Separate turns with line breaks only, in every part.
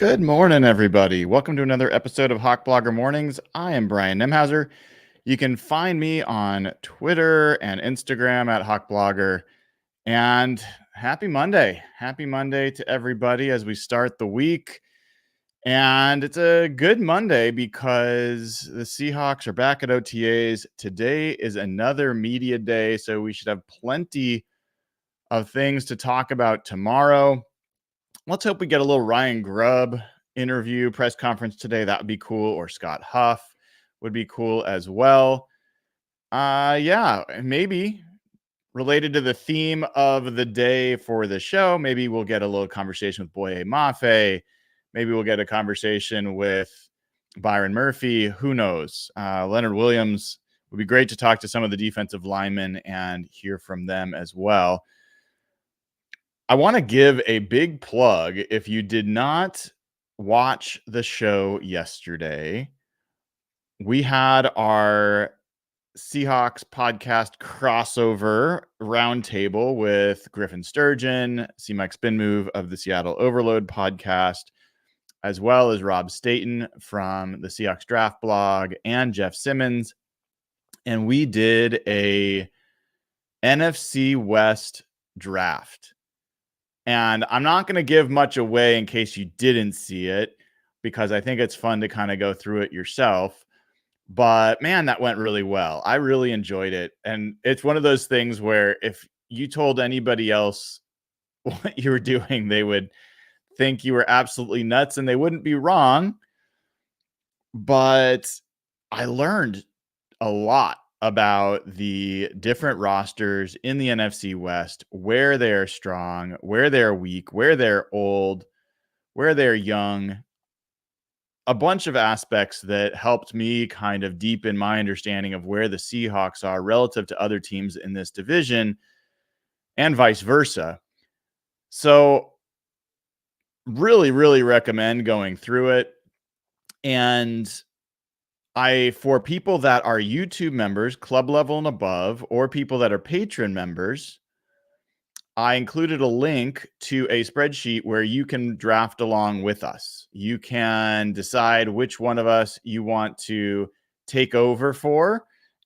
Good morning, everybody. Welcome to another episode of Hawk Blogger Mornings. I am Brian Nemhauser. You can find me on Twitter and Instagram at Hawk Blogger. And happy Monday. Happy Monday to everybody as we start the week. And it's a good Monday because the Seahawks are back at OTAs. Today is another media day, so we should have plenty of things to talk about tomorrow. Let's hope we get a little Ryan Grubb interview press conference today. That would be cool. Or Scott Huff would be cool as well. Yeah, maybe related to the theme of the day for the show, maybe we'll get a little conversation with Boye Mafe. Maybe we'll get a conversation with Byron Murphy. Who knows? Leonard Williams would be great to talk to some of the defensive linemen and hear from them as well. I want to give a big plug. If you did not watch the show yesterday, we had our Seahawks podcast crossover roundtable with Griffin Sturgeon, C-Mike Spin Move of the Seattle Overload podcast, as well as Rob Staten from the Seahawks Draft Blog and Jeff Simmons. And we did a NFC West draft. And I'm not going to give much away in case you didn't see it, because I think it's fun to kind of go through it yourself. But man, that went really well. I really enjoyed it. And it's one of those things where if you told anybody else what you were doing, they would think you were absolutely nuts, and they wouldn't be wrong. But I learned a lot about the different rosters in the NFC West, where they're strong, where they're weak, where they're old, where they're young. A bunch of aspects that helped me kind of deepen my understanding of where the Seahawks are relative to other teams in this division and vice versa. So really, really recommend going through it. And for people that are YouTube members, club level and above, or people that are patron members, I included a link to a spreadsheet where you can draft along with us. You can decide which one of us you want to take over for,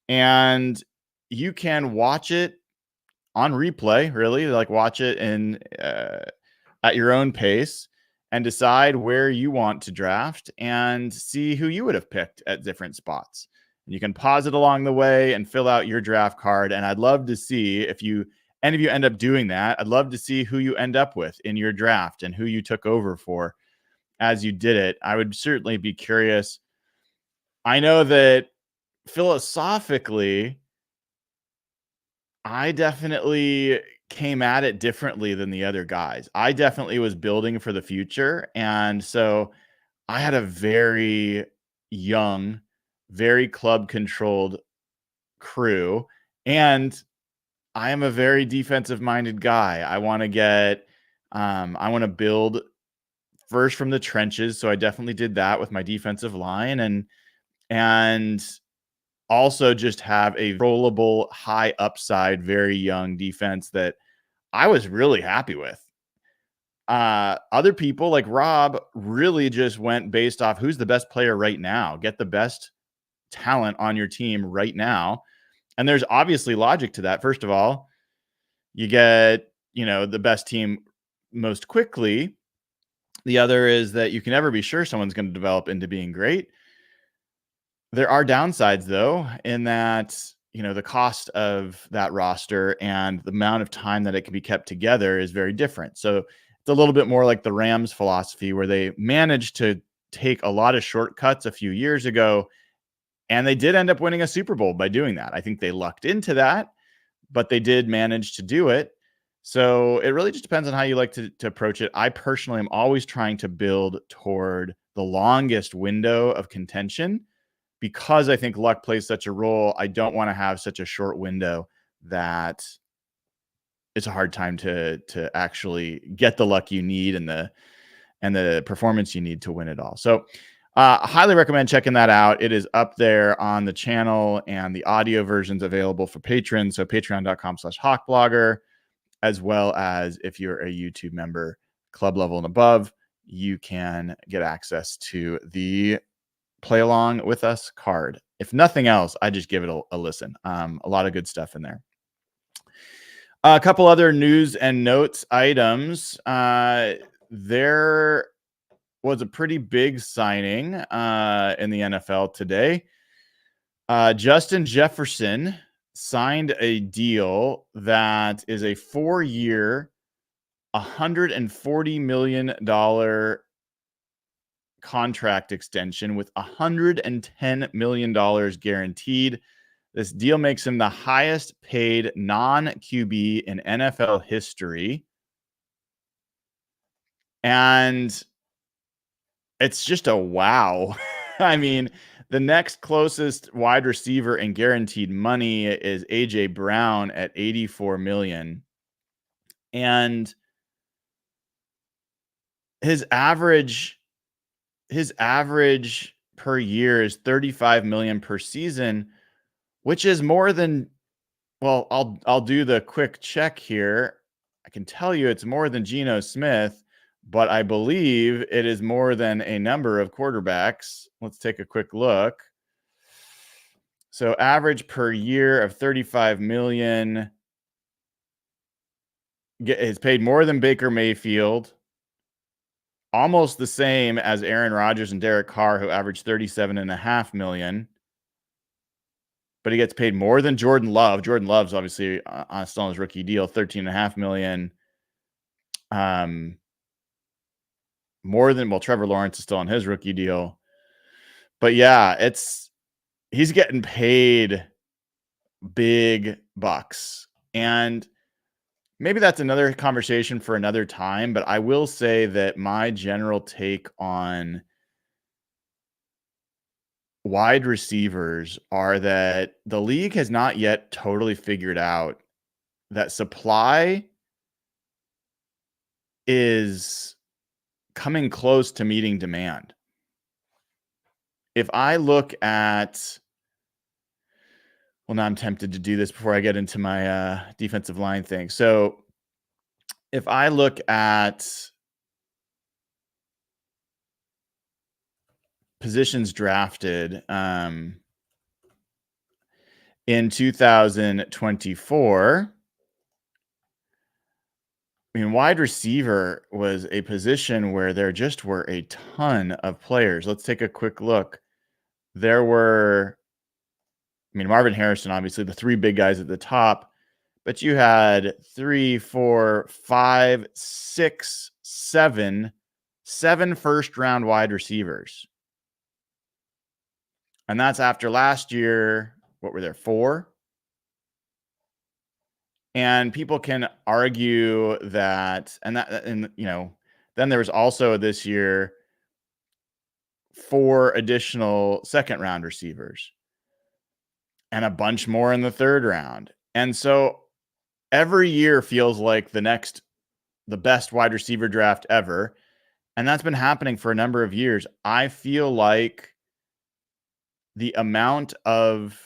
and you can watch it on replay, really, like watch it at your own pace and decide where you want to draft and see who you would have picked at different spots. You can pause it along the way and fill out your draft card. And I'd love to see if any of you end up doing that. I'd love to see who you end up with in your draft and who you took over for as you did it. I would certainly be curious. I know that philosophically, I definitely came at it differently than the other guys. I definitely was building for the future. And so I had a very young, very club controlled crew. And I am a very defensive minded guy. I want to build first from the trenches. So I definitely did that with my defensive line and also just have a rollable, high upside, very young defense that I was really happy with. Other people like Rob really just went based off who's the best player right now. Get the best talent on your team right now. And there's obviously logic to that. First of all, you get, the best team most quickly. The other is that you can never be sure someone's going to develop into being great. There are downsides, though, in that, the cost of that roster and the amount of time that it can be kept together is very different. So it's a little bit more like the Rams philosophy, where they managed to take a lot of shortcuts a few years ago, and they did end up winning a Super Bowl by doing that. I think they lucked into that, but they did manage to do it. So it really just depends on how you like to approach it. I personally am always trying to build toward the longest window of contention, because I think luck plays such a role. I don't want to have such a short window that it's a hard time to actually get the luck you need and the performance you need to win it all. So I highly recommend checking that out. It is up there on the channel, and the audio version's available for patrons. So patreon.com/hawkblogger, as well as if you're a YouTube member, club level and above, you can get access to the Play Along with Us card. If nothing else, I just give it a listen. A lot of good stuff in there. A couple other news and notes items. There was a pretty big signing in the NFL today. Justin Jefferson signed a deal that is a 4-year, $140 million contract extension with $110 million guaranteed. This deal makes him the highest paid non-QB in NFL history. And it's just a wow. I mean, the next closest wide receiver in guaranteed money is AJ Brown at $84 million. And his average per year is $35 million per season, which is more than, well, I'll do the quick check here. I can tell you it's more than Geno Smith, but I believe it is more than a number of quarterbacks. Let's take a quick look. So average per year of $35 million is paid more than Baker Mayfield, almost the same as Aaron Rodgers and Derek Carr, who averaged $37.5 million. But he gets paid more than Jordan Love. Jordan Love's obviously still on his rookie deal, $13.5 million. More than, well, Trevor Lawrence is still on his rookie deal. But yeah, he's getting paid big bucks. And maybe that's another conversation for another time, but I will say that my general take on wide receivers are that the league has not yet totally figured out that supply is coming close to meeting demand. If I look at, well, now I'm tempted to do this before I get into my defensive line thing. So if I look at positions drafted in 2024, I mean, wide receiver was a position where there just were a ton of players. Let's take a quick look. There were, I mean, Marvin Harrison, obviously, the three big guys at the top, but you had 3, 4, 5, 6, 7 first-round wide receivers. And that's after last year, what were there, 4? And people can argue that, and you know, then there was also this year 4 additional second-round receivers and a bunch more in the third round. And so every year feels like the best wide receiver draft ever. And that's been happening for a number of years. I feel like the amount of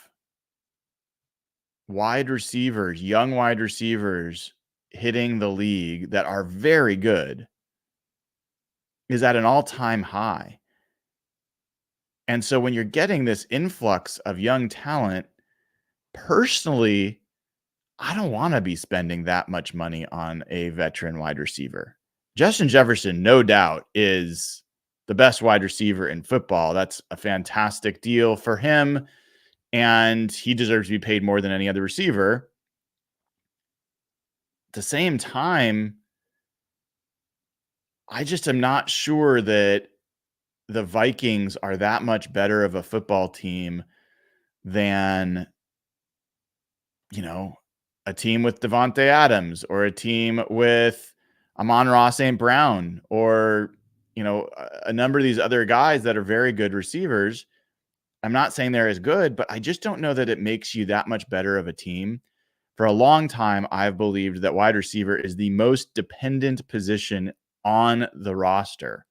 wide receivers, young wide receivers hitting the league that are very good is at an all-time high. And so when you're getting this influx of young talent, personally, I don't want to be spending that much money on a veteran wide receiver. Justin Jefferson, no doubt, is the best wide receiver in football. That's a fantastic deal for him, and he deserves to be paid more than any other receiver. At the same time, I just am not sure that the Vikings are that much better of a football team than, you know, a team with Devontae Adams or a team with Amon-Ra St. Brown or, you know, a number of these other guys that are very good receivers. I'm not saying they're as good, but I just don't know that it makes you that much better of a team. For a long time, I've believed that wide receiver is the most dependent position on the roster.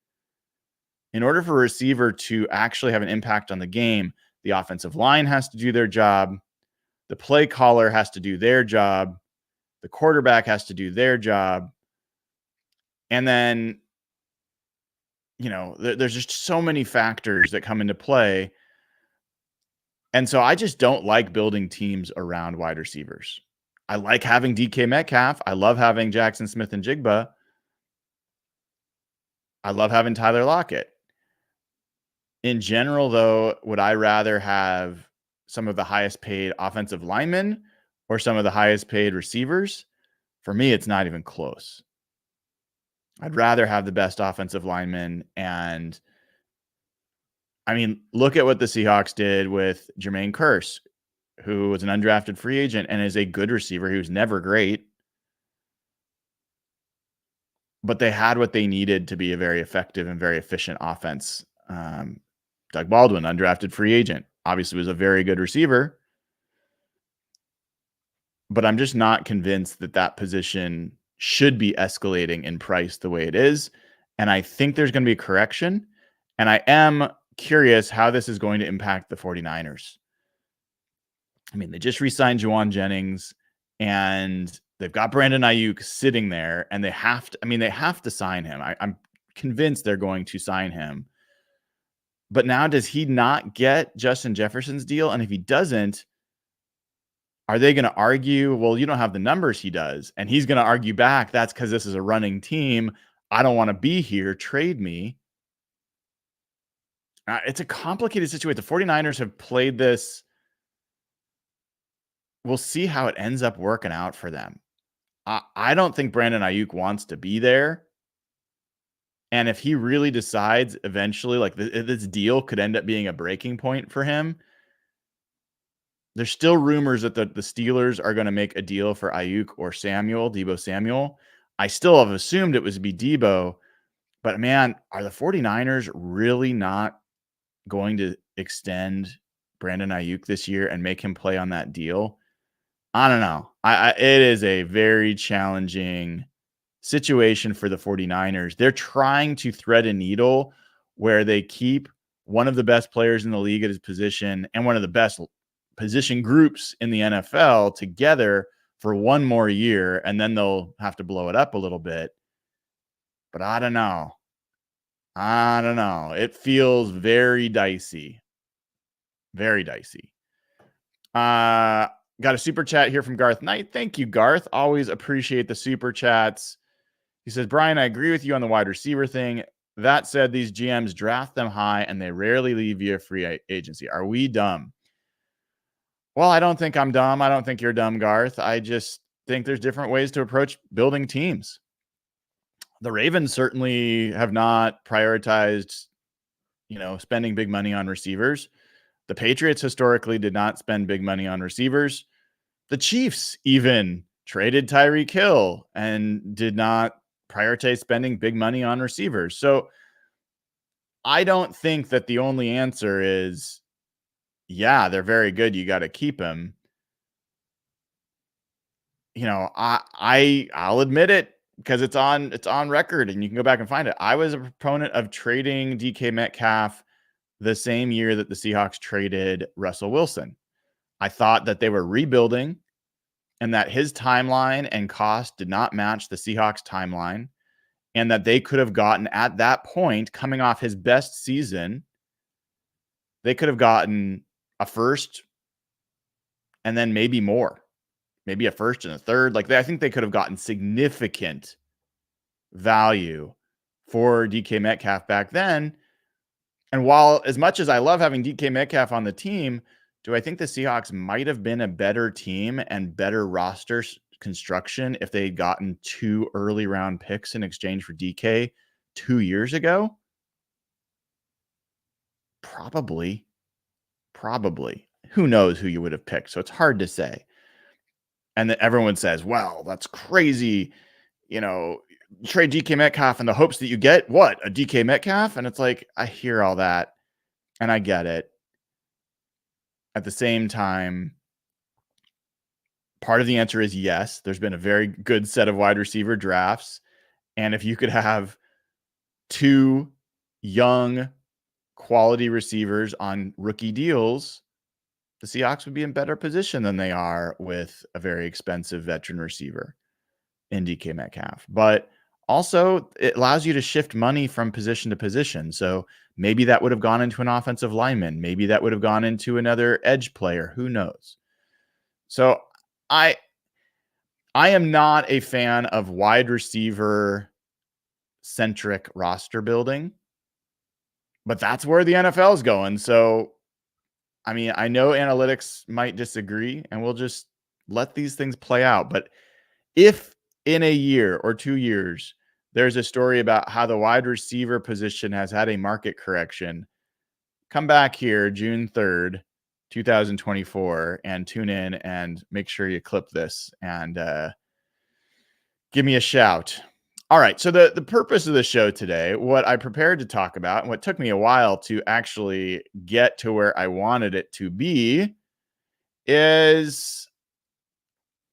In order for a receiver to actually have an impact on the game, the offensive line has to do their job. The play caller has to do their job. The quarterback has to do their job. And then there's just so many factors that come into play. And so I just don't like building teams around wide receivers. I like having DK Metcalf. I love having Jackson Smith and Jigba. I love having Tyler Lockett. In general, though, would I rather have some of the highest paid offensive linemen or some of the highest paid receivers? For me, it's not even close. I'd rather have the best offensive linemen. And I mean, look at what the Seahawks did with Jermaine Kearse, who was an undrafted free agent and is a good receiver. He was never great, but they had what they needed to be a very effective and very efficient offense. Doug Baldwin, undrafted free agent, obviously was a very good receiver, but I'm just not convinced that that position should be escalating in price the way it is. And I think there's going to be a correction. And I am curious how this is going to impact the 49ers. I mean, they just re-signed Juwan Jennings and they've got Brandon Ayuk sitting there, and they have to sign him. I'm convinced they're going to sign him. But now, does he not get Justin Jefferson's deal? And if he doesn't, are they going to argue, well, you don't have the numbers he does? And he's going to argue back, that's because this is a running team. I don't want to be here. Trade me. It's a complicated situation. The 49ers have played this. We'll see how it ends up working out for them. I don't think Brandon Ayuk wants to be there. And if he really decides eventually, like this deal could end up being a breaking point for him, there's still rumors that the Steelers are going to make a deal for Ayuk or Deebo Samuel. I still have assumed it was be Deebo, but man, are the 49ers really not going to extend Brandon Ayuk this year and make him play on that deal? I don't know. It is a very challenging situation for the 49ers. They're trying to thread a needle where they keep one of the best players in the league at his position and one of the best position groups in the NFL together for one more year, and then they'll have to blow it up a little bit. But I don't know. It feels very dicey. Very dicey. Got a super chat here from Garth Knight. Thank you, Garth. Always appreciate the super chats. He says, Brian, I agree with you on the wide receiver thing. That said, these GMs draft them high and they rarely leave via free agency. Are we dumb? Well, I don't think I'm dumb. I don't think you're dumb, Garth. I just think there's different ways to approach building teams. The Ravens certainly have not prioritized, spending big money on receivers. The Patriots historically did not spend big money on receivers. The Chiefs even traded Tyreek Hill and did not prioritize spending big money on receivers. So I don't think that the only answer is, yeah, they're very good, you got to keep them. I'll admit it because it's on record and you can go back and find it. I was a proponent of trading DK Metcalf the same year that the Seahawks traded Russell Wilson. I thought that they were rebuilding and that his timeline and cost did not match the Seahawks timeline, and that they could have gotten, at that point, coming off his best season, they could have gotten a first and then maybe more, maybe a first and a third. I think they could have gotten significant value for DK Metcalf back then. And while, as much as I love having DK Metcalf on the team, do I think the Seahawks might have been a better team and better roster construction if they had gotten 2 early round picks in exchange for DK 2 years ago? Probably. Who knows who you would have picked? So it's hard to say. And then everyone says, well, that's crazy. Trade DK Metcalf in the hopes that you get what? A DK Metcalf? And it's like, I hear all that and I get it. At the same time, part of the answer is yes. There's been a very good set of wide receiver drafts. And if you could have 2 young quality receivers on rookie deals, the Seahawks would be in better position than they are with a very expensive veteran receiver in DK Metcalf. But Also, it allows you to shift money from position to position. So maybe that would have gone into an offensive lineman. Maybe that would have gone into another edge player. Who knows? So I I am not a fan of wide receiver centric roster building, but that's where the NFL is going. So I mean, I know analytics might disagree, and we'll just let these things play out. But if in a year or 2 years, there's a story about how the wide receiver position has had a market correction, come back here June 3rd, 2024, and tune in and make sure you clip this and give me a shout. All right. So the purpose of the show today, what I prepared to talk about, and what took me a while to actually get to where I wanted it to be, is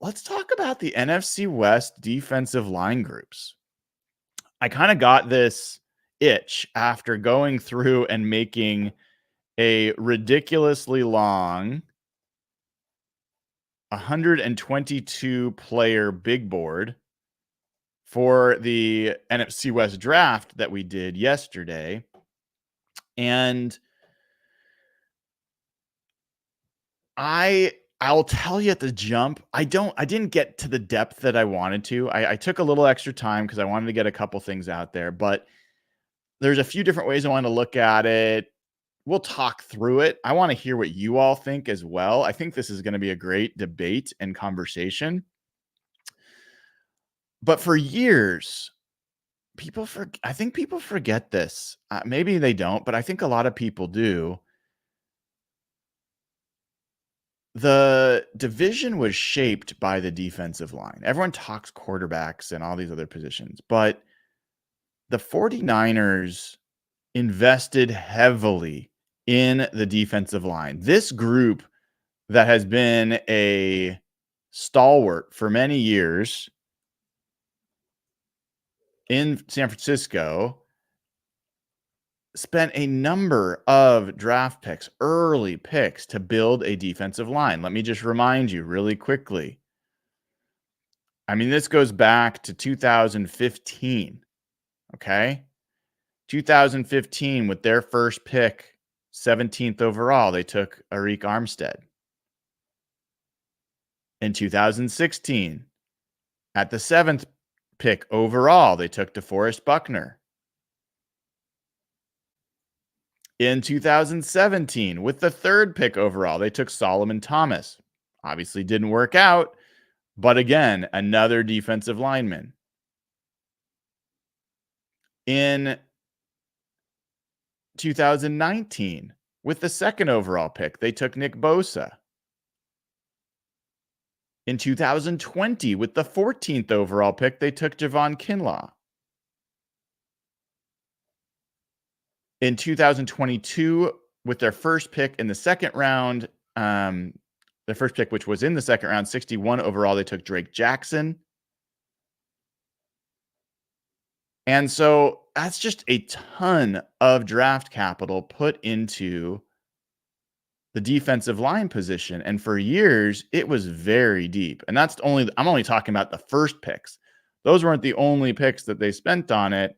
let's talk about the NFC West defensive line groups. I kind of got this itch after going through and making a ridiculously long 122 player big board for the NFC West draft that we did yesterday. And I'll tell you at the jump, I didn't get to the depth that I wanted to. I took a little extra time because I wanted to get a couple things out there, but there's a few different ways I want to look at it. We'll talk through it. I want to hear what you all think as well. I think this is going to be a great debate and conversation. But for years, I think people forget this. Maybe they don't, but I think a lot of people do. The division was shaped by the defensive line. Everyone talks quarterbacks and all these other positions, but the 49ers invested heavily in the defensive line. This group that has been a stalwart for many years in San Francisco spent a number of draft picks, early picks, to build a defensive line. Let me just remind you really quickly. I mean, this goes back to 2015, okay? 2015, with their first pick, 17th overall, they took Arik Armstead. In 2016, at the 7th pick overall, they took DeForest Buckner. In 2017, with the 3rd pick overall, they took Solomon Thomas. Obviously didn't work out, but again, another defensive lineman. In 2019, with the 2nd overall pick, they took Nick Bosa. In 2020, with the 14th overall pick, they took Javon Kinlaw. In 2022, with their first pick in the 2nd round, their first pick, which was in the 2nd round, 61 overall, they took Drake Jackson. And so that's just a ton of draft capital put into the defensive line position. And for years, it was very deep. And I'm only talking about the first picks. Those weren't the only picks that they spent on it.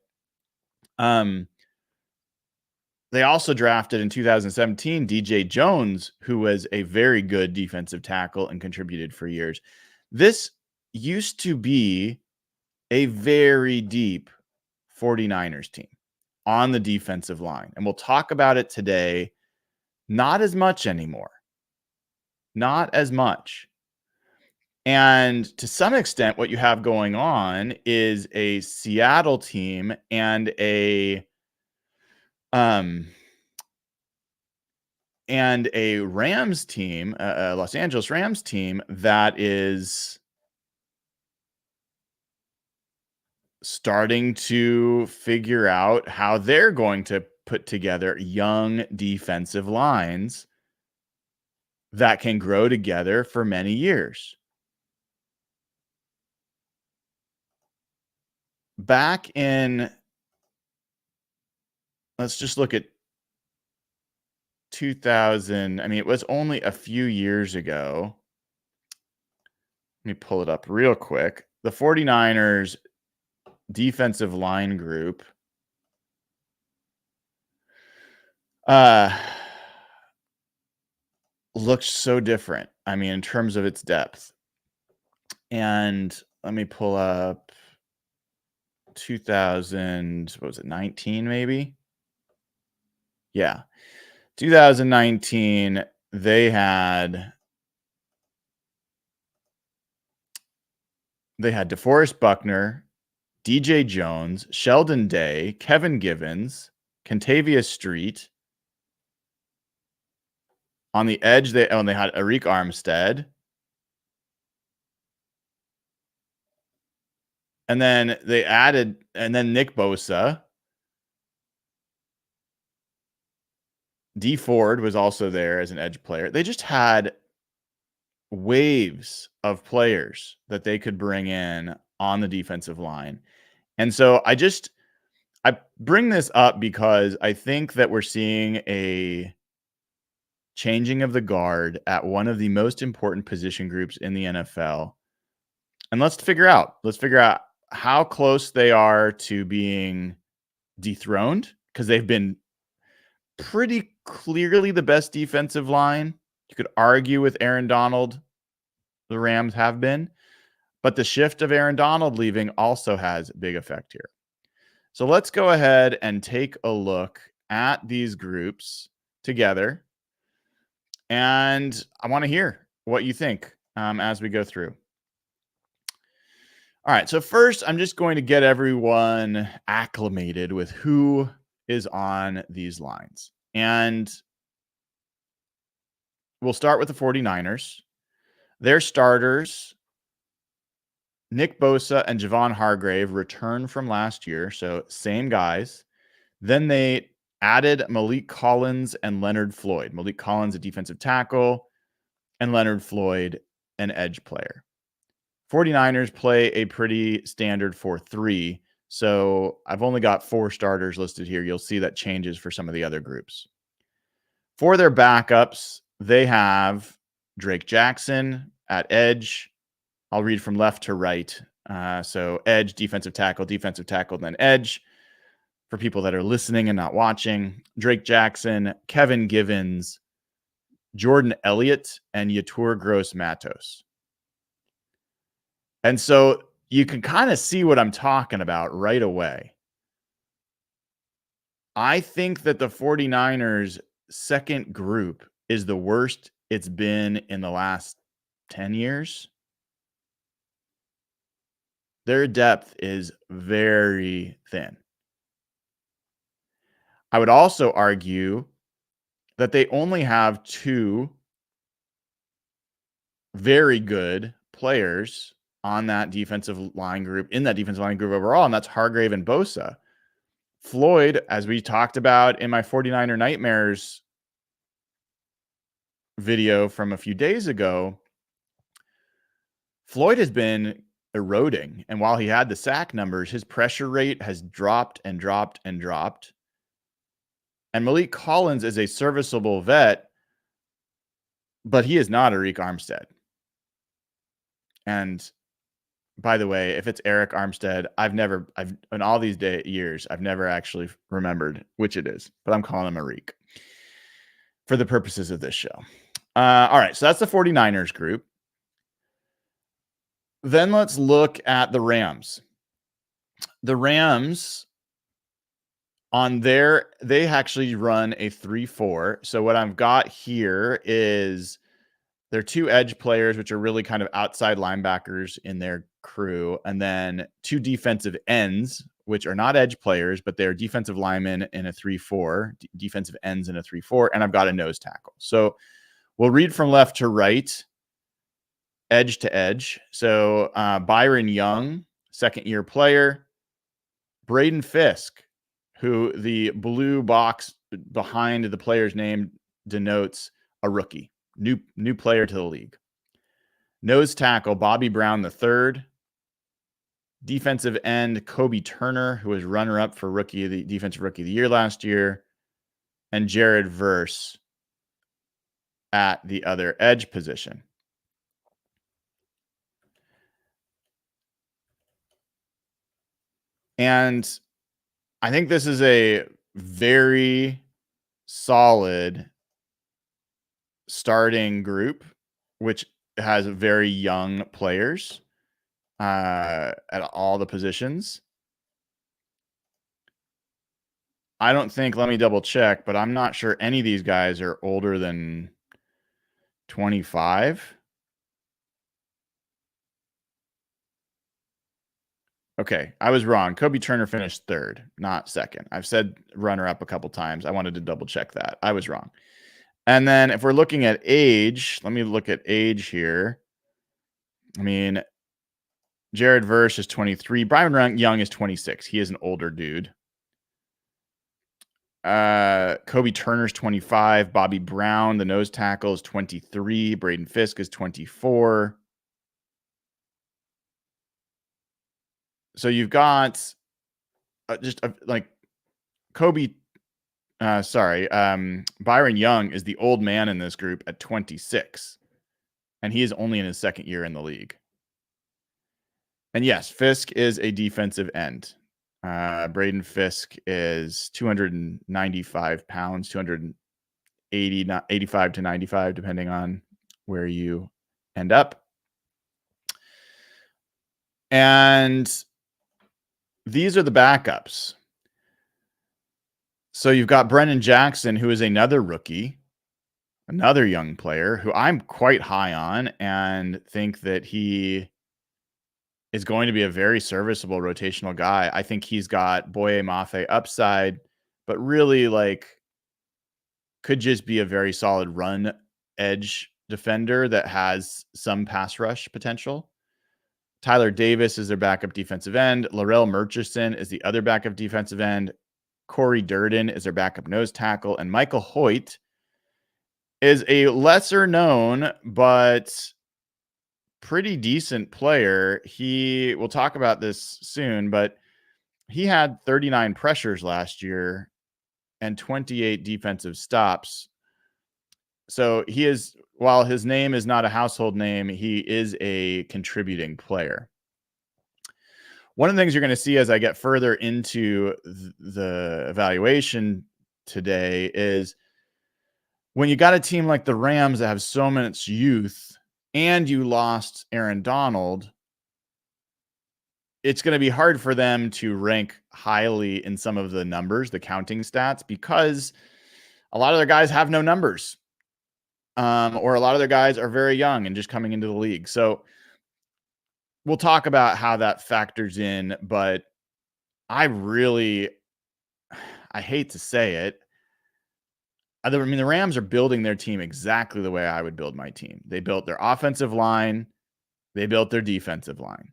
They also drafted in 2017 DJ Jones, who was a very good defensive tackle and contributed for years. This used to be a very deep 49ers team on the defensive line. And we'll talk about it today. Not as much anymore. Not as much. And to some extent, what you have going on is a Seattle team and a Rams team, a Los Angeles Rams team that is starting to figure out how they're going to put together young defensive lines that can grow together for many years. Back in, let's just look at 2000. I mean, it was only a few years ago. Let me pull it up real quick. The 49ers defensive line group looks so different. I mean, in terms of its depth. And let me pull up 2000, what was it, 19 maybe? Yeah. 2019, they had DeForest Buckner, DJ Jones, Sheldon Day, Kevin Givens, Kentavious Street. On the edge, they had Arik Armstead. And then Nick Bosa. D Ford was also there as an edge player. They just had waves of players that they could bring in on the defensive line. And so I bring this up because I think that we're seeing a changing of the guard at one of the most important position groups in the NFL. And let's figure out how close they are to being dethroned, because they've been pretty clearly the best defensive line. You could argue with Aaron Donald, the Rams have been, but the shift of Aaron Donald leaving also has a big effect here. So let's go ahead and take a look at these groups together. And I want to hear what you think as we go through. All right, so first, I'm just going to get everyone acclimated with who is on these lines. And we'll start with the 49ers. Their starters, Nick Bosa and Javon Hargrave, returned from last year, so same guys. Then they added Malik Collins and Leonard Floyd. Malik Collins, a defensive tackle, and Leonard Floyd, an edge player. 49ers play a pretty standard 4-3, so I've only got 4 starters listed here. You'll see that changes for some of the other groups. For their backups, they have Drake Jackson at edge. I'll read from left to right. So edge, defensive tackle, then edge. For people that are listening and not watching, Drake Jackson, Kevin Givens, Jordan Elliott, and Yetur Gross-Matos. And so you can kind of see what I'm talking about right away. I think that the 49ers' second group is the worst it's been in the last 10 years. Their depth is very thin. I would also argue that they only have 2 very good players on that defensive line group, overall, and that's Hargrave and Bosa. Floyd, as we talked about in my 49er Nightmares video from a few days ago, Floyd has been eroding. And while he had the sack numbers, his pressure rate has dropped and dropped and dropped. And Malik Collins is a serviceable vet, but he is not Arik Armstead. And by the way, if it's Eric Armstead, in all these years, I've never actually remembered which it is, but I'm calling him Arik for the purposes of this show. All right, so that's the 49ers group. Then let's look at the Rams. The Rams, they actually run a 3-4. So what I've got here is their 2 edge players, which are really kind of outside linebackers in their crew, and then 2 defensive ends, which are not edge players, but they're defensive linemen in a 3-4, defensive ends in a 3-4, and I've got a nose tackle. So we'll read from left to right, edge to edge. So Byron Young, second-year player. Braden Fisk, who the blue box behind the player's name denotes, a rookie. New player to the league. Nose tackle, Bobby Brown III. Defensive end, Kobe Turner, who was runner-up for defensive rookie of the year last year. And Jared Verse at the other edge position. And I think this is a very solid starting group, which has very young players at all the positions. I don't think, let me double check, but I'm not sure any of these guys are older than 25. Okay, I was wrong. Kobe Turner finished third, not second. I've said runner up a couple times. I wanted to double check that. I was wrong. And then if we're looking at age, let me look at age here. I mean, Jared Verse is 23. Byron Young is 26. He is an older dude. Kobe Turner's 25. Bobby Brown, the nose tackle, is 23. Braden Fisk is 24. So you've got just like Kobe. Byron Young is the old man in this group at 26, and he is only in his second year in the league. And yes, Fisk is a defensive end. Braden Fisk is 295 pounds, 85 to 95, depending on where you end up. And these are the backups. So you've got Brennan Jackson, who is another rookie, another young player who I'm quite high on and think that he is going to be a very serviceable rotational guy. I think he's got Boye Mafe upside, but really could just be a very solid run edge defender that has some pass rush potential. Tyler Davis is their backup defensive end. Laurel Murchison is the other backup defensive end. Corey Durden is their backup nose tackle. And Michael Hoyt is a lesser known but pretty decent player. We'll talk about this soon, but he had 39 pressures last year and 28 defensive stops. So he is, while his name is not a household name, he is a contributing player. One of the things you're going to see as I get further into the evaluation today is when you got a team like the Rams that have so much youth and you lost Aaron Donald, it's going to be hard for them to rank highly in some of the numbers, the counting stats, because a lot of their guys have no numbers. Or a lot of their guys are very young and just coming into the league. So we'll talk about how that factors in, but I hate to say it. I mean, the Rams are building their team exactly the way I would build my team. They built their offensive line. They built their defensive line.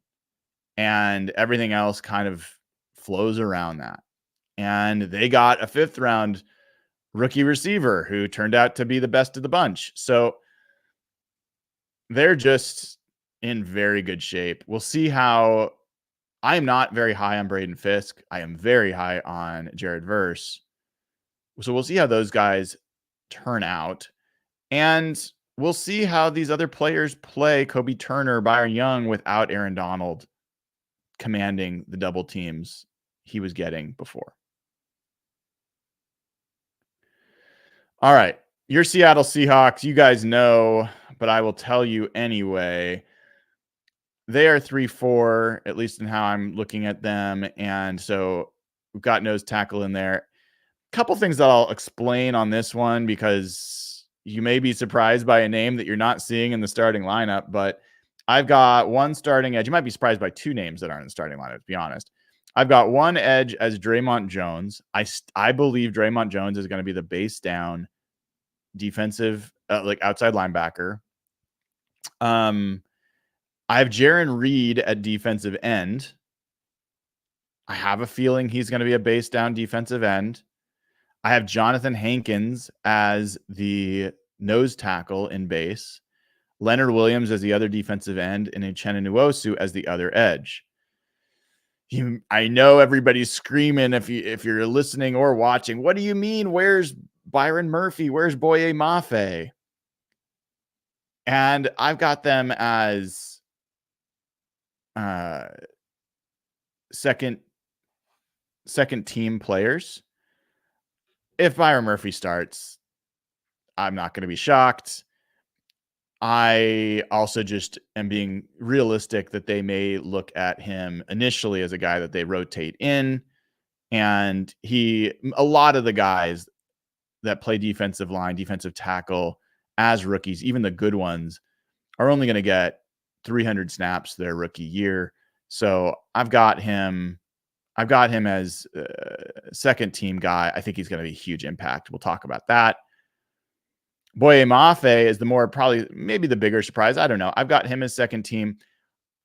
And everything else kind of flows around that. And they got a 5th round rookie receiver who turned out to be the best of the bunch. So they're just in very good shape. We'll see how. I am not very high on Braden Fisk. I am very high on Jared Verse. So we'll see how those guys turn out. And we'll see how these other players play Kobe Turner, Byron Young without Aaron Donald commanding the double teams he was getting before. All right. Your Seattle Seahawks, you guys know, but I will tell you anyway. They are 3-4, at least in how I'm looking at them. And so we've got nose tackle in there. Couple things that I'll explain on this one because you may be surprised by a name that you're not seeing in the starting lineup, but I've got one starting edge. You might be surprised by 2 names that aren't in the starting lineup, to be honest. I've got one edge as Draymond Jones. I believe Draymond Jones is going to be the base down defensive, outside linebacker. I have Jaron Reed at defensive end. I have a feeling he's going to be a base down defensive end. I have Jonathan Hankins as the nose tackle in base, Leonard Williams as the other defensive end, and Uchenna Nwosu as the other edge. I know everybody's screaming if you're listening or watching. What do you mean? Where's Byron Murphy? Where's Boye Mafe? And I've got them as second second team players. If Byron Murphy starts, I'm not going to be shocked. I also just am being realistic that they may look at him initially as a guy that they rotate in. And a lot of the guys that play defensive line, defensive tackle as rookies, even the good ones, are only going to get 300 snaps their rookie year. So I've got him as a second team guy. I think he's going to be a huge impact. We'll talk about that. Boye Mafe is maybe the bigger surprise. I don't know. I've got him as second team.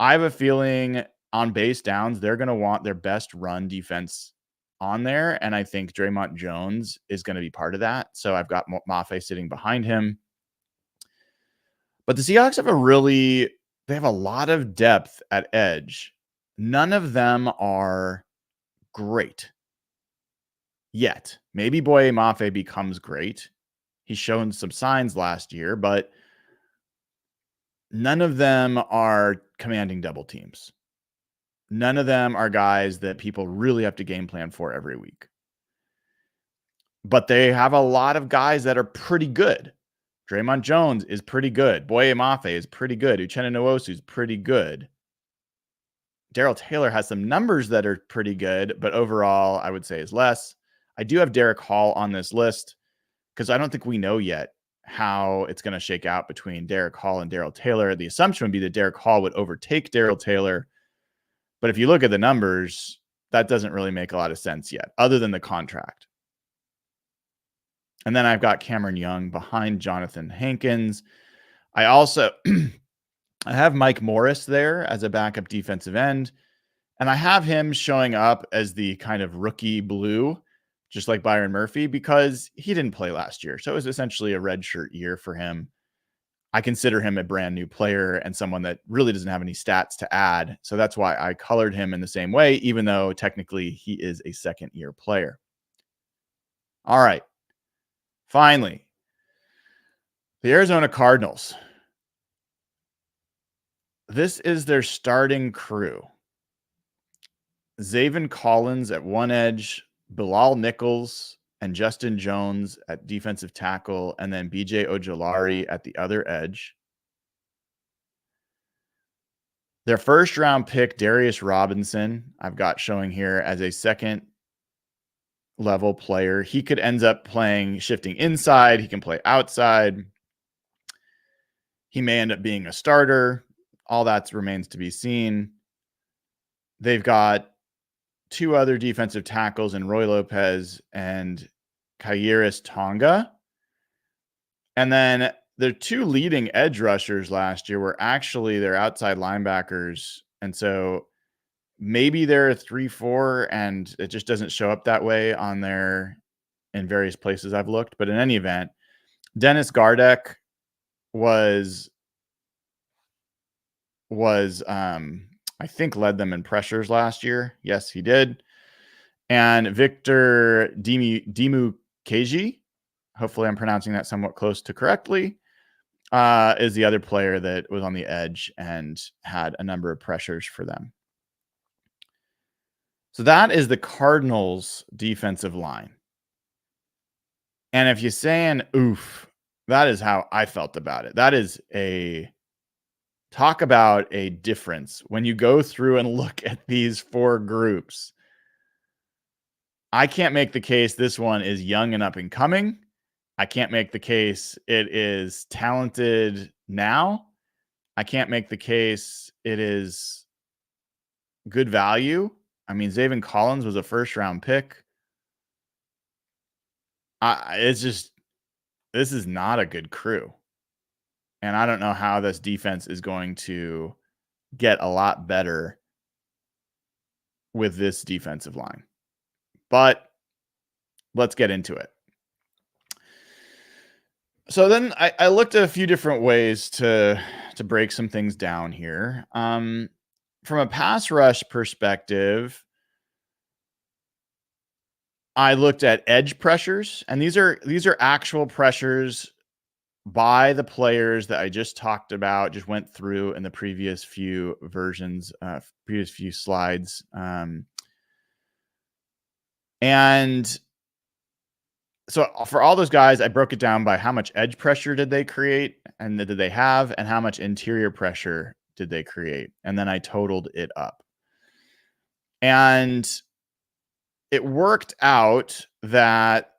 I have a feeling on base downs, they're going to want their best run defense on there. And I think Draymond Jones is going to be part of that. So I've got Mafe sitting behind him. But the Seahawks they have a lot of depth at edge. None of them are great yet. Maybe Boye Mafe becomes great. He's shown some signs last year, but none of them are commanding double teams. None of them are guys that people really have to game plan for every week. But they have a lot of guys that are pretty good. Draymond Jones is pretty good. Boye Mafe is pretty good. Uchenna Nwosu is pretty good. Darrell Taylor has some numbers that are pretty good, but overall, I would say is less. I do have Derek Hall on this list because I don't think we know yet how it's going to shake out between Derek Hall and Darrell Taylor. The assumption would be that Derek Hall would overtake Darrell Taylor. But if you look at the numbers, that doesn't really make a lot of sense yet, other than the contract. And then I've got Cameron Young behind Jonathan Hankins. I also I have Mike Morris there as a backup defensive end. And I have him showing up as the kind of rookie blue, just like Byron Murphy, because he didn't play last year. So it was essentially a redshirt year for him. I consider him a brand new player and someone that really doesn't have any stats to add. So that's why I colored him in the same way, even though technically he is a second-year player. All right. Finally, the Arizona Cardinals. This is their starting crew. Zaven Collins at one edge, Bilal Nichols and Justin Jones at defensive tackle, and then BJ Ojolari at the other edge. Their first round pick, Darius Robinson, I've got showing here as a second level player. He could end up shifting inside. He can play outside. He may end up being a starter. All that remains to be seen. They've got two other defensive tackles in Roy Lopez and Kairis Tonga. And then their two leading edge rushers last year were actually their outside linebackers. And so maybe they're a 3-4 and it just doesn't show up that way in various places I've looked. But in any event, Dennis Gardeck was I think led them in pressures last year. Yes, he did. And Victor Dimukeji, hopefully I'm pronouncing that somewhat close to correctly, is the other player that was on the edge and had a number of pressures for them. So that is the Cardinals defensive line. And if you're saying, oof, that is how I felt about it. That is talk about a difference. When you go through and look at these four groups, I can't make the case this one is young and up and coming. I can't make the case it is talented now. I can't make the case it is good value. I mean, Zaven Collins was a first-round pick. This is not a good crew. And I don't know how this defense is going to get a lot better with this defensive line. But let's get into it. So then I looked at a few different ways to break some things down here. From a pass rush perspective, I looked at edge pressures, and these are actual pressures by the players that I just talked about, just went through in the previous few versions, previous few slides. And so for all those guys, I broke it down by how much edge pressure did they create and did they have, and how much interior pressure did they create. And then I totaled it up. And it worked out that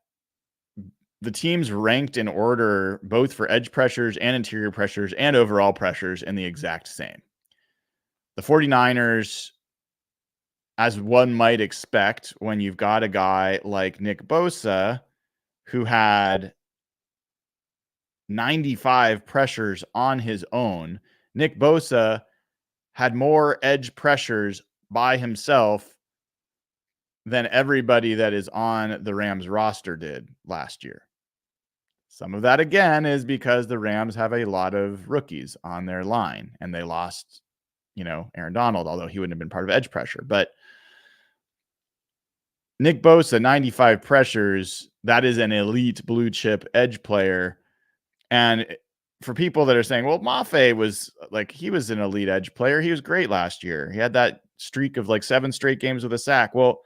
the teams ranked in order both for edge pressures and interior pressures and overall pressures in the exact same. The 49ers, as one might expect when you've got a guy like Nick Bosa, who had 95 pressures on his own, Nick Bosa had more edge pressures by himself than everybody that is on the Rams roster did last year. Some of that, again, is because the Rams have a lot of rookies on their line, and they lost, Aaron Donald, although he wouldn't have been part of edge pressure. But Nick Bosa, 95 pressures, that is an elite blue chip edge player. And for people that are saying, well, Mafe was he was an elite edge player. He was great last year. He had that streak of 7 straight games with a sack. Well,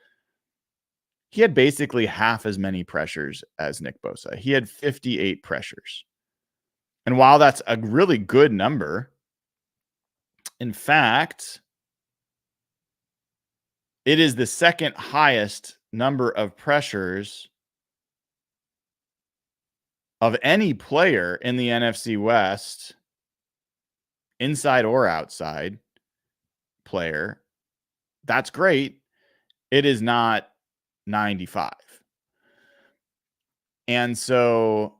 he had basically half as many pressures as Nick Bosa. He had 58 pressures. And while that's a really good number, in fact, it is the second highest number of pressures of any player in the NFC West, inside or outside player. That's great. It is not 95. And so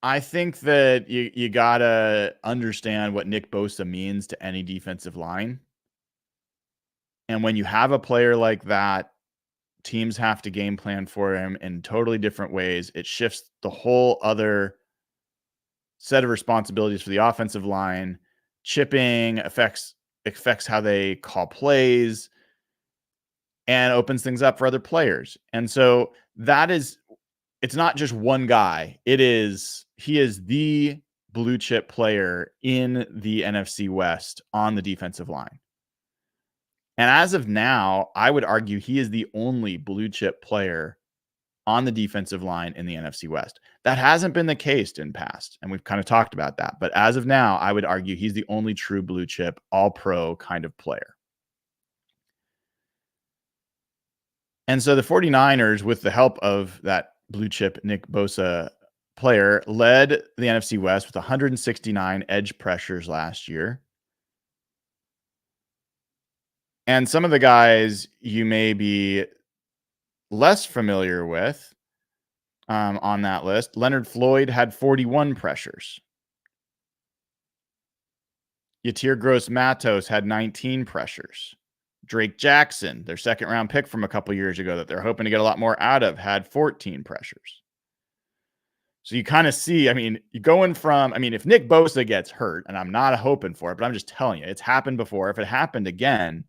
I think that you got to understand what Nick Bosa means to any defensive line. And when you have a player like that, teams have to game plan for him in totally different ways. It shifts the whole other set of responsibilities for the offensive line. Chipping affects how they call plays and opens things up for other players. And so it's not just one guy. He is the blue chip player in the NFC West on the defensive line. And as of now, I would argue he is the only blue chip player on the defensive line in the NFC West. That hasn't been the case in past, and we've kind of talked about that. But as of now, I would argue he's the only true blue chip, all-pro kind of player. And so the 49ers, with the help of that blue chip Nick Bosa player, led the NFC West with 169 edge pressures last year. And some of the guys you may be less familiar with on that list. Leonard Floyd had 41 pressures. Yatir Gross-Matos had 19 pressures. Drake Jackson, their second-round pick from a couple years ago that they're hoping to get a lot more out of, had 14 pressures. So you kind of see, you're going from, if Nick Bosa gets hurt, and I'm not hoping for it, but I'm just telling you, it's happened before. If it happened again,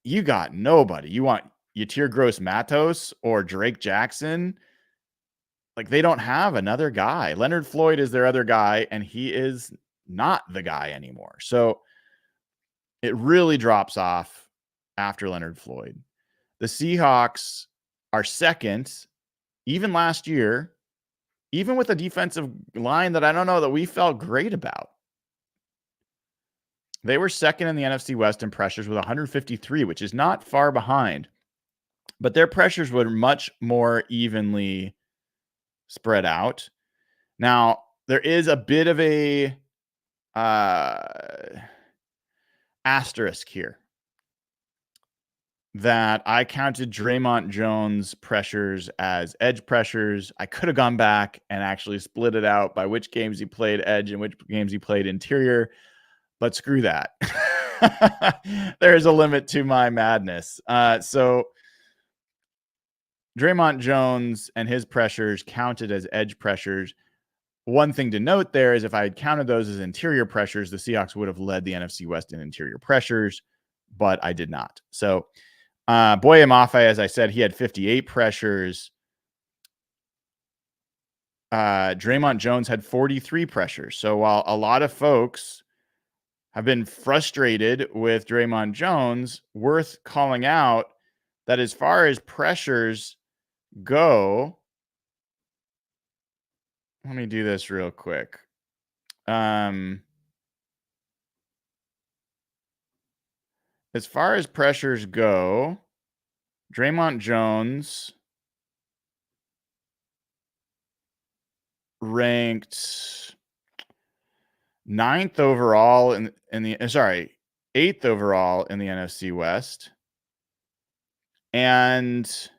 you got nobody. You want Yatir Gross-Matos or Drake Jackson. They don't have another guy. Leonard Floyd is their other guy, and he is not the guy anymore. So it really drops off after Leonard Floyd. The Seahawks are second, even last year, even with a defensive line that I don't know that we felt great about. They were second in the NFC West in pressures with 153, which is not far behind. But their pressures were much more evenly spread out. Now, there is a bit of a asterisk here that I counted Draymond Jones pressures as edge pressures. I could have gone back and actually split it out by which games he played edge and which games he played interior, but screw that. There is a limit to my madness. So Draymond Jones and his pressures counted as edge pressures. One thing to note there is if I had counted those as interior pressures, the Seahawks would have led the NFC West in interior pressures, but I did not. So Boye Mafe, as I said, he had 58 pressures. Draymond Jones had 43 pressures. So while a lot of folks have been frustrated with Draymond Jones, worth calling out that as far as pressures go, let me do this real quick. As far as pressures go, Draymond Jones ranked eighth overall in the NFC West. And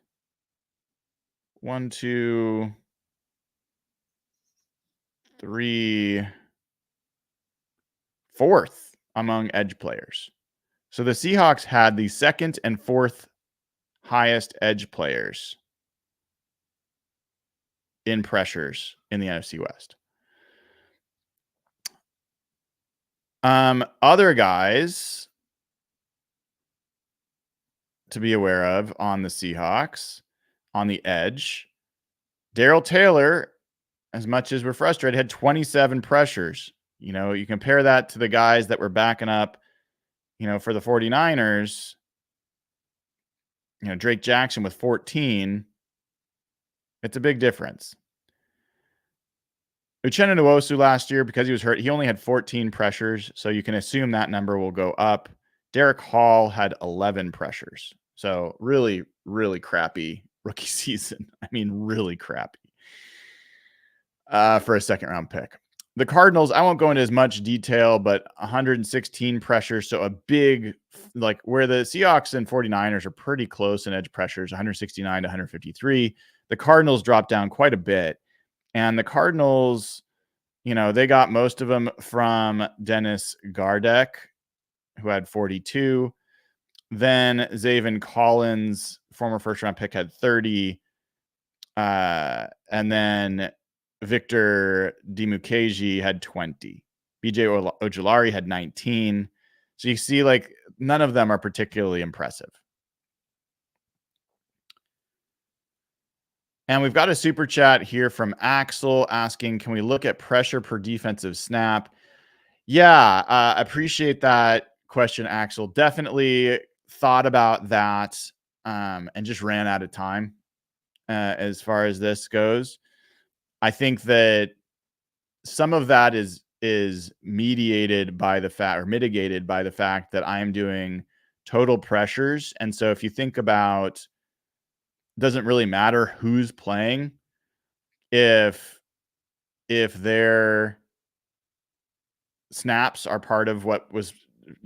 1, 2, 3, fourth among edge players. So the Seahawks had the second and fourth highest edge players in pressures in the NFC West. Other guys to be aware of on the Seahawks on the edge, Darrell Taylor, as much as we're frustrated, had 27 pressures. You compare that to the guys that were backing up, for the 49ers, Drake Jackson with 14. It's a big difference. Uchenna Nwosu last year, because he was hurt, he only had 14 pressures, so you can assume that number will go up. Derek Hall had 11 pressures. So really, really crappy rookie season. I mean, really crappy for a second-round pick. The Cardinals, I won't go into as much detail, but 116 pressures. So a big, like where the Seahawks and 49ers are pretty close in edge pressures, 169 to 153. The Cardinals dropped down quite a bit. And the Cardinals, they got most of them from Dennis Gardeck, who had 42. Then Zaven Collins, former first-round pick, had 30. And then Victor Dimukeji had 20. BJ Ojulari had 19. So you see, none of them are particularly impressive. And we've got a super chat here from Axel asking, can we look at pressure per defensive snap? Yeah, appreciate that question, Axel. Definitely thought about that and just ran out of time as far as this goes. I think that some of that is mitigated by the fact that I am doing total pressures. And so if you think about, it doesn't really matter who's playing, if their snaps are part of what was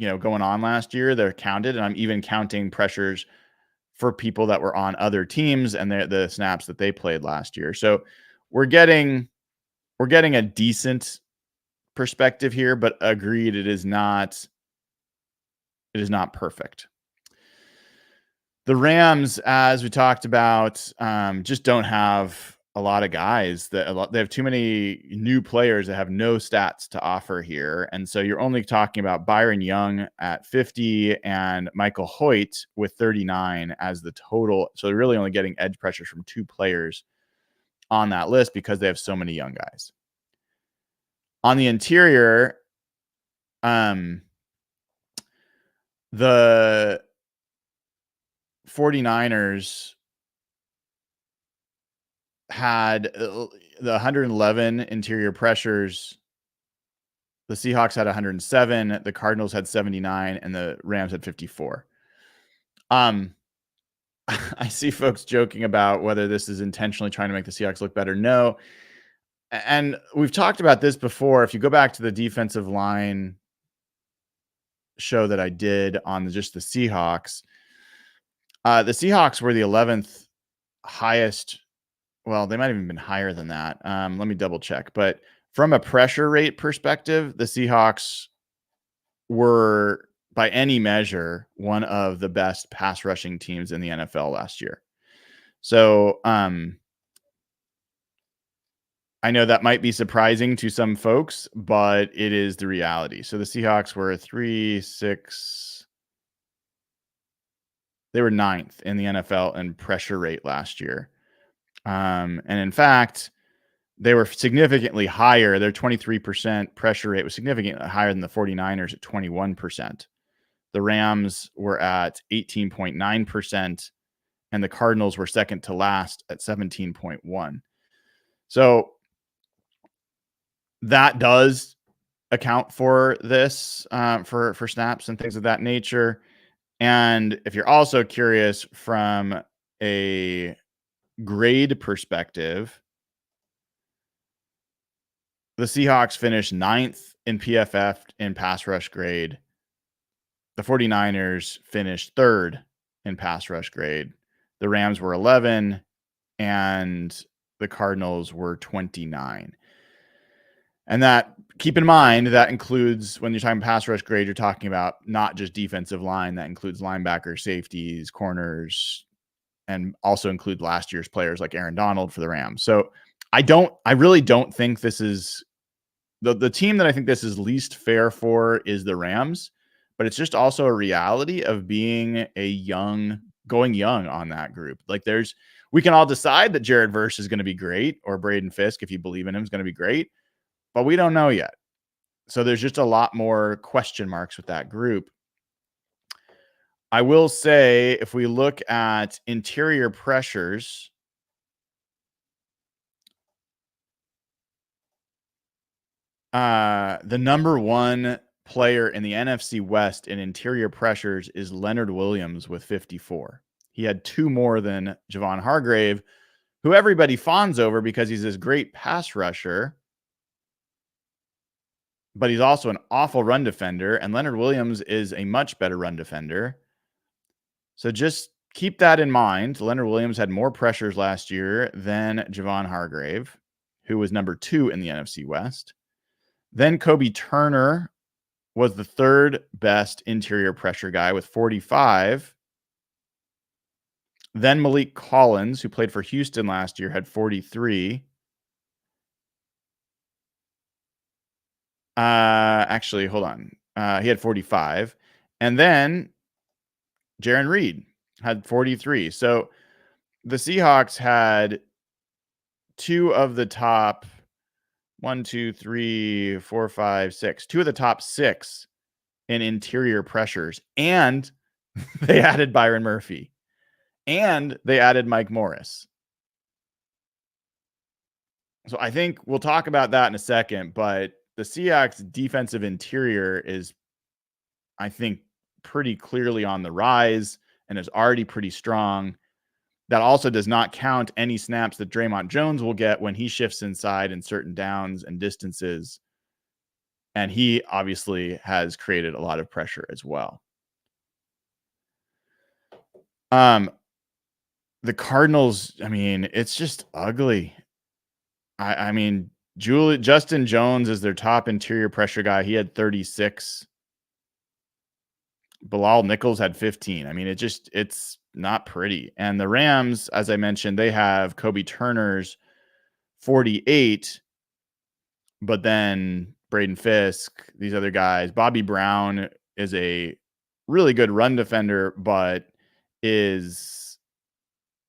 going on last year, they're counted. And I'm even counting pressures for people that were on other teams and the snaps that they played last year. So we're getting a decent perspective here, but agreed, it is not perfect. The Rams, as we talked about, just don't have a lot of guys they have too many new players that have no stats to offer here. And so you're only talking about Byron Young at 50 and Michael Hoyt with 39 as the total. So they're really only getting edge pressures from 2 players on that list because they have so many young guys. On the interior, the 49ers had the 111 interior pressures. The Seahawks had 107. The Cardinals had 79, and the Rams had 54. I see folks joking about whether this is intentionally trying to make the Seahawks look better. No. And we've talked about this before. If you go back to the defensive line show that I did on just the Seahawks were the 11th highest. Well, they might have even been higher than that. Let me double check. But from a pressure rate perspective, the Seahawks were, by any measure, one of the best pass rushing teams in the NFL last year. So I know that might be surprising to some folks, but it is the reality. So the Seahawks were 3-6. They were 9th in the NFL in pressure rate last year. And in fact, they were significantly higher. Their 23% pressure rate was significantly higher than the 49ers at 21%. The Rams were at 18.9%, and the Cardinals were second to last at 17.1. So that does account for this, for snaps and things of that nature. And if you're also curious from a grade perspective, the Seahawks finished 9th in PFF in pass rush grade. The 49ers finished 3rd in pass rush grade. The Rams were 11, and the Cardinals were 29. And that, keep in mind, that includes, when you're talking pass rush grade, you're talking about not just defensive line. That includes linebackers, safeties, corners, and also include last year's players like Aaron Donald for the Rams. So I really don't think this is the team that I think this is least fair for is the Rams, but it's just also a reality of being going young on that group. Like we can all decide that Jared Verse is going to be great, or Braden Fisk, if you believe in him, is going to be great, but we don't know yet. So there's just a lot more question marks with that group. I will say, if we look at interior pressures, the number one player in the NFC West in interior pressures is Leonard Williams with 54. He had 2 more than Javon Hargrave, who everybody fawns over because he's this great pass rusher, but he's also an awful run defender, and Leonard Williams is a much better run defender. So just keep that in mind. Leonard Williams had more pressures last year than Javon Hargrave, who was number 2 in the NFC West. Then Kobe Turner was the 3rd best interior pressure guy with 45. Then Malik Collins, who played for Houston last year, had 43. Actually, hold on. He had 45. And then Jarran Reed had 43. So the Seahawks had 2 of the top 1, 2, 3, 4, 5, 6. 2 of the top 6 in interior pressures. And they added Byron Murphy. And they added Mike Morris. So I think we'll talk about that in a second, but the Seahawks defensive interior is, I think, pretty clearly on the rise and is already pretty strong. That also does not count any snaps that Draymond Jones will get when he shifts inside in certain downs and distances. And he obviously has created a lot of pressure as well. The Cardinals, I mean, it's just ugly. I mean, Justin Jones is their top interior pressure guy. He had 36. Bilal Nichols had 15. I mean, it's not pretty. And the Rams, as I mentioned, they have Kobe Turner's 48, but then Braden Fisk, these other guys. Bobby Brown is a really good run defender, but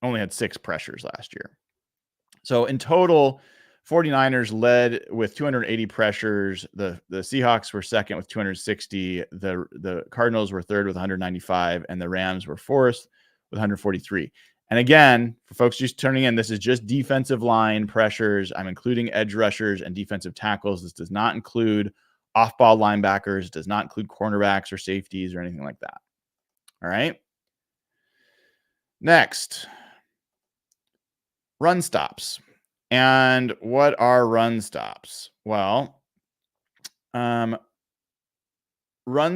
only had 6 pressures last year. So in total, 49ers led with 280 pressures. The Seahawks were second with 260. The Cardinals were third with 195, and the Rams were fourth with 143. And again, for folks just turning in, this is just defensive line pressures. I'm including edge rushers and defensive tackles. This does not include off-ball linebackers. It does not include cornerbacks or safeties or anything like that. All right. Next, run stops. And what are run stops? Well, run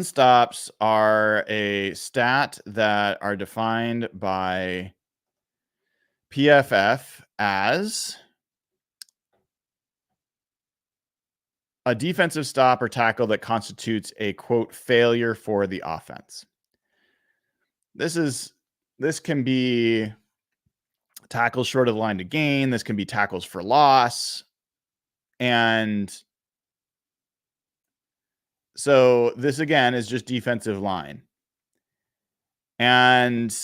stops are a stat that are defined by PFF as a defensive stop or tackle that constitutes a, quote, failure for the offense. This can be tackles short of the line to gain. This can be tackles for loss. And so this, again, is just defensive line. And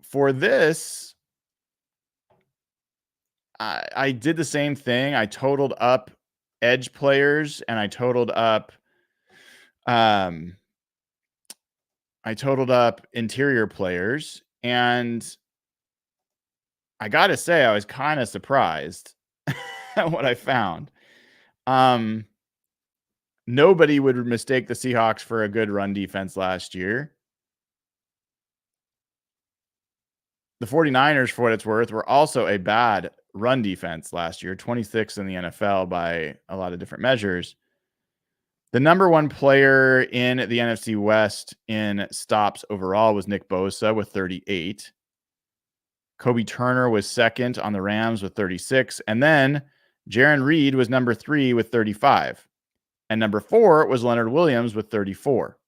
for this, I did the same thing. I totaled up edge players and um I totaled up interior players, and I gotta say I was kind of surprised at what I found. Um, Nobody would mistake the Seahawks for a good run defense last year. The 49ers, for what it's worth, were also a bad run defense last year, 26th in the NFL by a lot of different measures. The number one player in the NFC West in stops overall was Nick Bosa with 38. Kobe Turner was second on the Rams with 36. And then Jaron Reed was number 3 with 35. And number 4 was Leonard Williams with 34.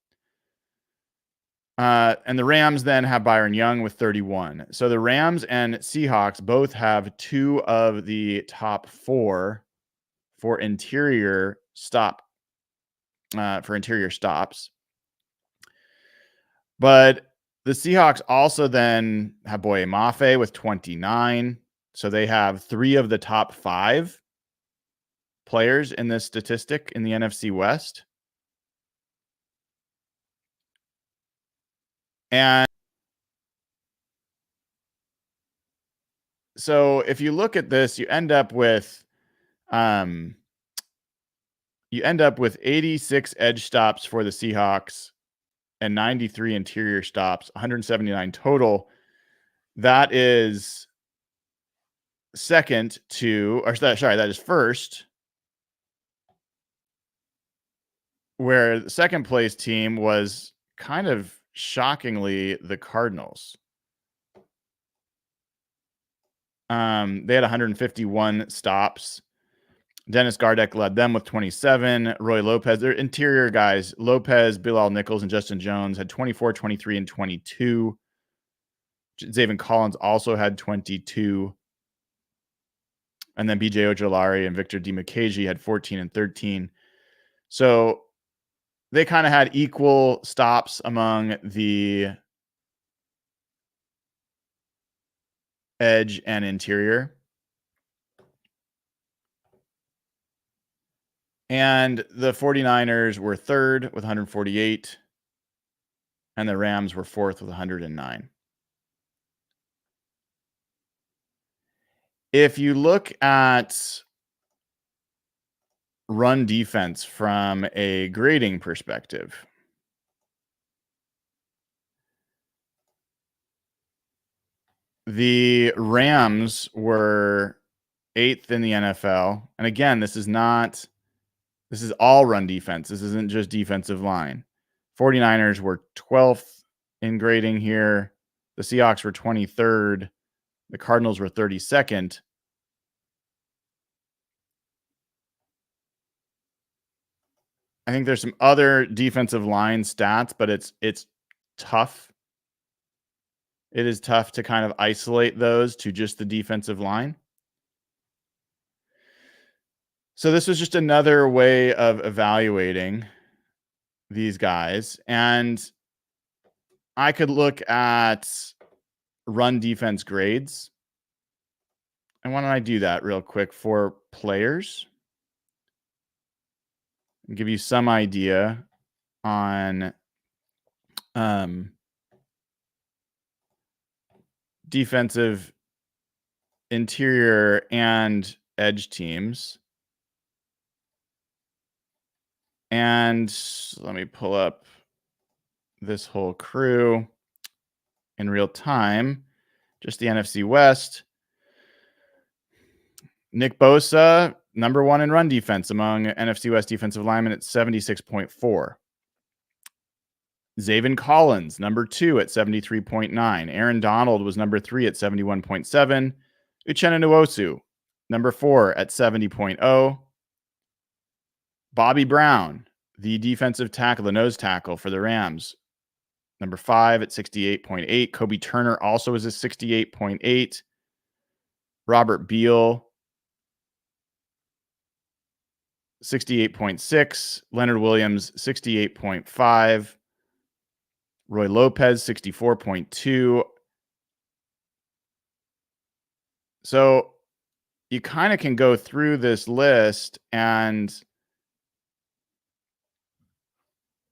And the Rams then have Byron Young with 31. So the Rams and Seahawks both have 2 of the top 4 for interior stops. But the Seahawks also then have Boye Mafe with 29. So they have 3 of the top 5 players in this statistic in the NFC West. And so if you look at this, you end up with 86 edge stops for the Seahawks and 93 interior stops, 179 total. That is that is first, where the second place team was kind of shockingly the Cardinals. They had 151 stops. Dennis Gardeck led them with 27. Roy Lopez, their interior guys, Lopez, Bilal Nichols, and Justin Jones had 24, 23, and 22. Zaven Collins also had 22. And then BJ Ojolari and Victor Dimukeji had 14 and 13. So they kind of had equal stops among the edge and interior. And the 49ers were third with 148. And the Rams were fourth with 109. If you look at run defense from a grading perspective, the Rams were 8th in the NFL. And again, this is all run defense. This isn't just defensive line. 49ers were 12th in grading here. The Seahawks were 23rd. The Cardinals were 32nd. I think there's some other defensive line stats, but it's tough. It is tough to kind of isolate those to just the defensive line. So this was just another way of evaluating these guys. And I could look at run defense grades. And why don't I do that real quick for players? And give you some idea on defensive interior and edge teams. And let me pull up this whole crew in real time. Just the NFC West. Nick Bosa, number 1 in run defense among NFC West defensive linemen at 76.4. Zaven Collins, number 2 at 73.9. Aaron Donald was number 3 at 71.7. Uchenna Nwosu, number 4 at 70.0. Bobby Brown, the defensive tackle, the nose tackle for the Rams, number 5 at 68.8. Kobe Turner also is a 68.8. Robert Beal, 68.6. Leonard Williams, 68.5. Roy Lopez, 64.2. So you kind of can go through this list, and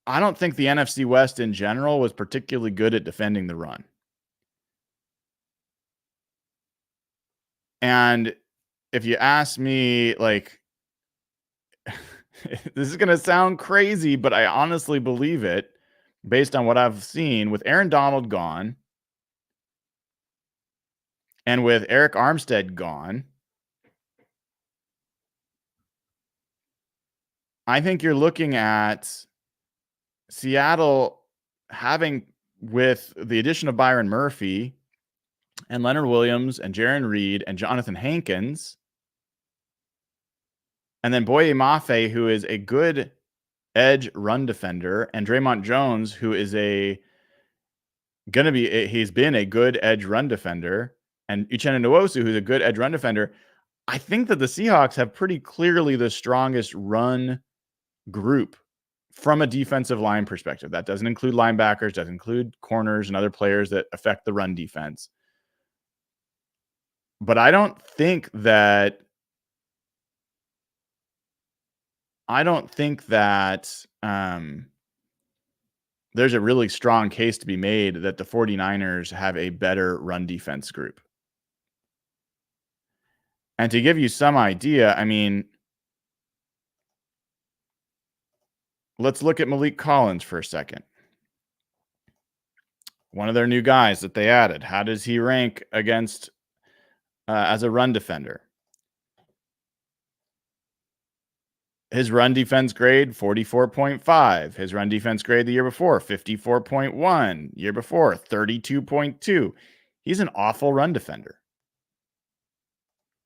I don't think the NFC West in general was particularly good at defending the run. And if you ask me, like, this is going to sound crazy, but I honestly believe it based on what I've seen with Aaron Donald gone and with Eric Armstead gone. I think you're looking at Seattle having, with the addition of Byron Murphy and Leonard Williams and Jaron Reed and Jonathan Hankins, and then Boye Mafe, who is a good edge run defender, and Draymond Jones, who is he's been a good edge run defender, and Uchenna Nwosu, who's a good edge run defender. I think that the Seahawks have pretty clearly the strongest run group from a defensive line perspective. That doesn't include linebackers, doesn't include corners and other players that affect the run defense. But I don't think that there's a really strong case to be made that the 49ers have a better run defense group. And to give you some idea, I mean, let's look at Malik Collins for a second. One of their new guys that they added. How does he rank against as a run defender? His run defense grade, 44.5. His run defense grade the year before, 54.1. Year before, 32.2. He's an awful run defender.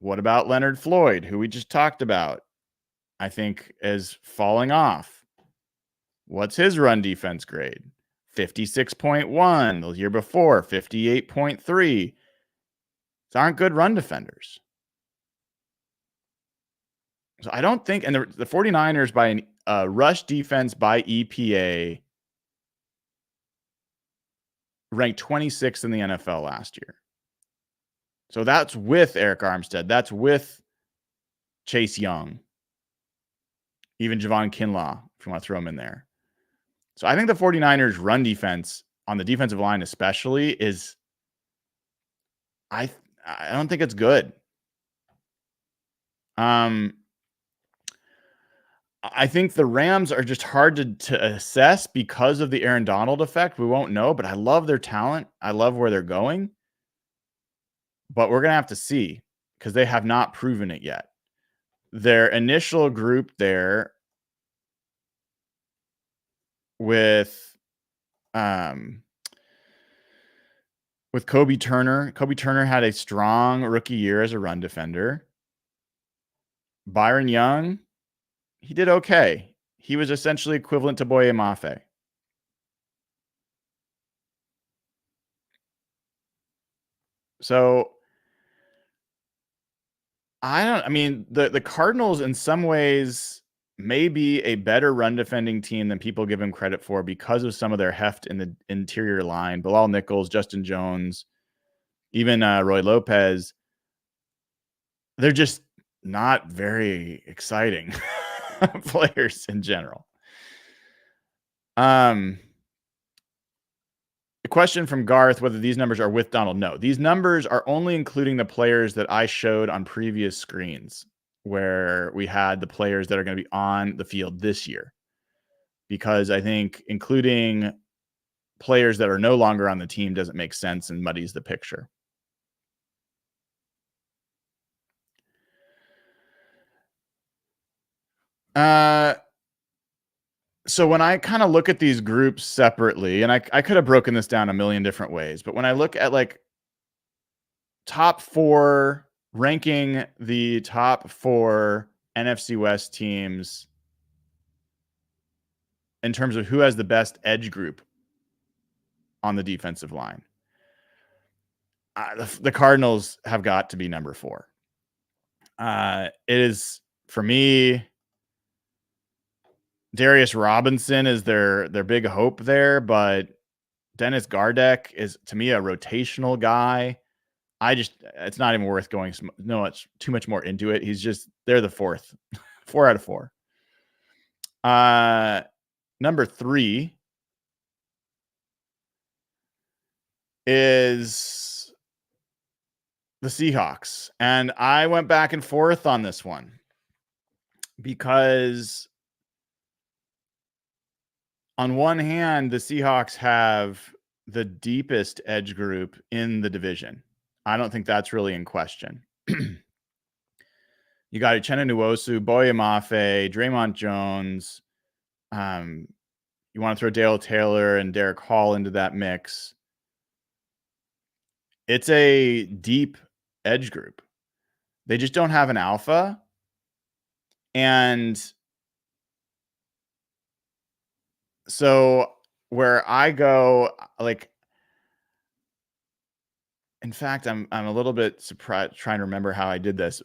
What about Leonard Floyd, who we just talked about? I think is falling off. What's his run defense grade? 56.1. The year before, 58.3. These aren't good run defenders. So I don't think, and the 49ers by rush defense by EPA ranked 26th in the NFL last year. So that's with Eric Armstead. That's with Chase Young. Even Javon Kinlaw, if you want to throw him in there. So I think the 49ers run defense on the defensive line especially is, I don't think it's good. I think the Rams are just hard to assess because of the Aaron Donald effect. We won't know, but I love their talent. I love where they're going. But we're going to have to see because they have not proven it yet. Their initial group there with Kobe Turner. Kobe Turner had a strong rookie year as a run defender. Byron Young, he did okay. He was essentially equivalent to Boye Mafe. So the Cardinals in some ways may be a better run defending team than people give them credit for because of some of their heft in the interior line. Bilal Nichols, Justin Jones, even Roy Lopez. They're just not very exciting players in general. A question from Garth, whether these numbers are with Donald. No, these numbers are only including the players that I showed on previous screens where we had the players that are going to be on the field this year. Because I think including players that are no longer on the team doesn't make sense and muddies the picture. So when I kind of look at these groups separately, and I could have broken this down a million different ways, but when I look at like top four, ranking the top four NFC West teams in terms of who has the best edge group on the defensive line, the Cardinals have got to be number 4. It is, for me, Darius Robinson is their big hope there, but Dennis Gardeck is, to me, a rotational guy. it's not even worth going too much more into it. They're the fourth, 4 out of 4. Uh, Number 3 is the Seahawks. And I went back and forth on this one because on one hand, the Seahawks have the deepest edge group in the division. I don't think that's really in question. You got Uchenna Nwosu, Boye Mafe, Draymond Jones. You want to throw Dale Taylor and Derek Hall into that mix. It's a deep edge group. They just don't have an alpha. And so where I go, like, in fact, I'm a little bit surprised trying to remember how I did this,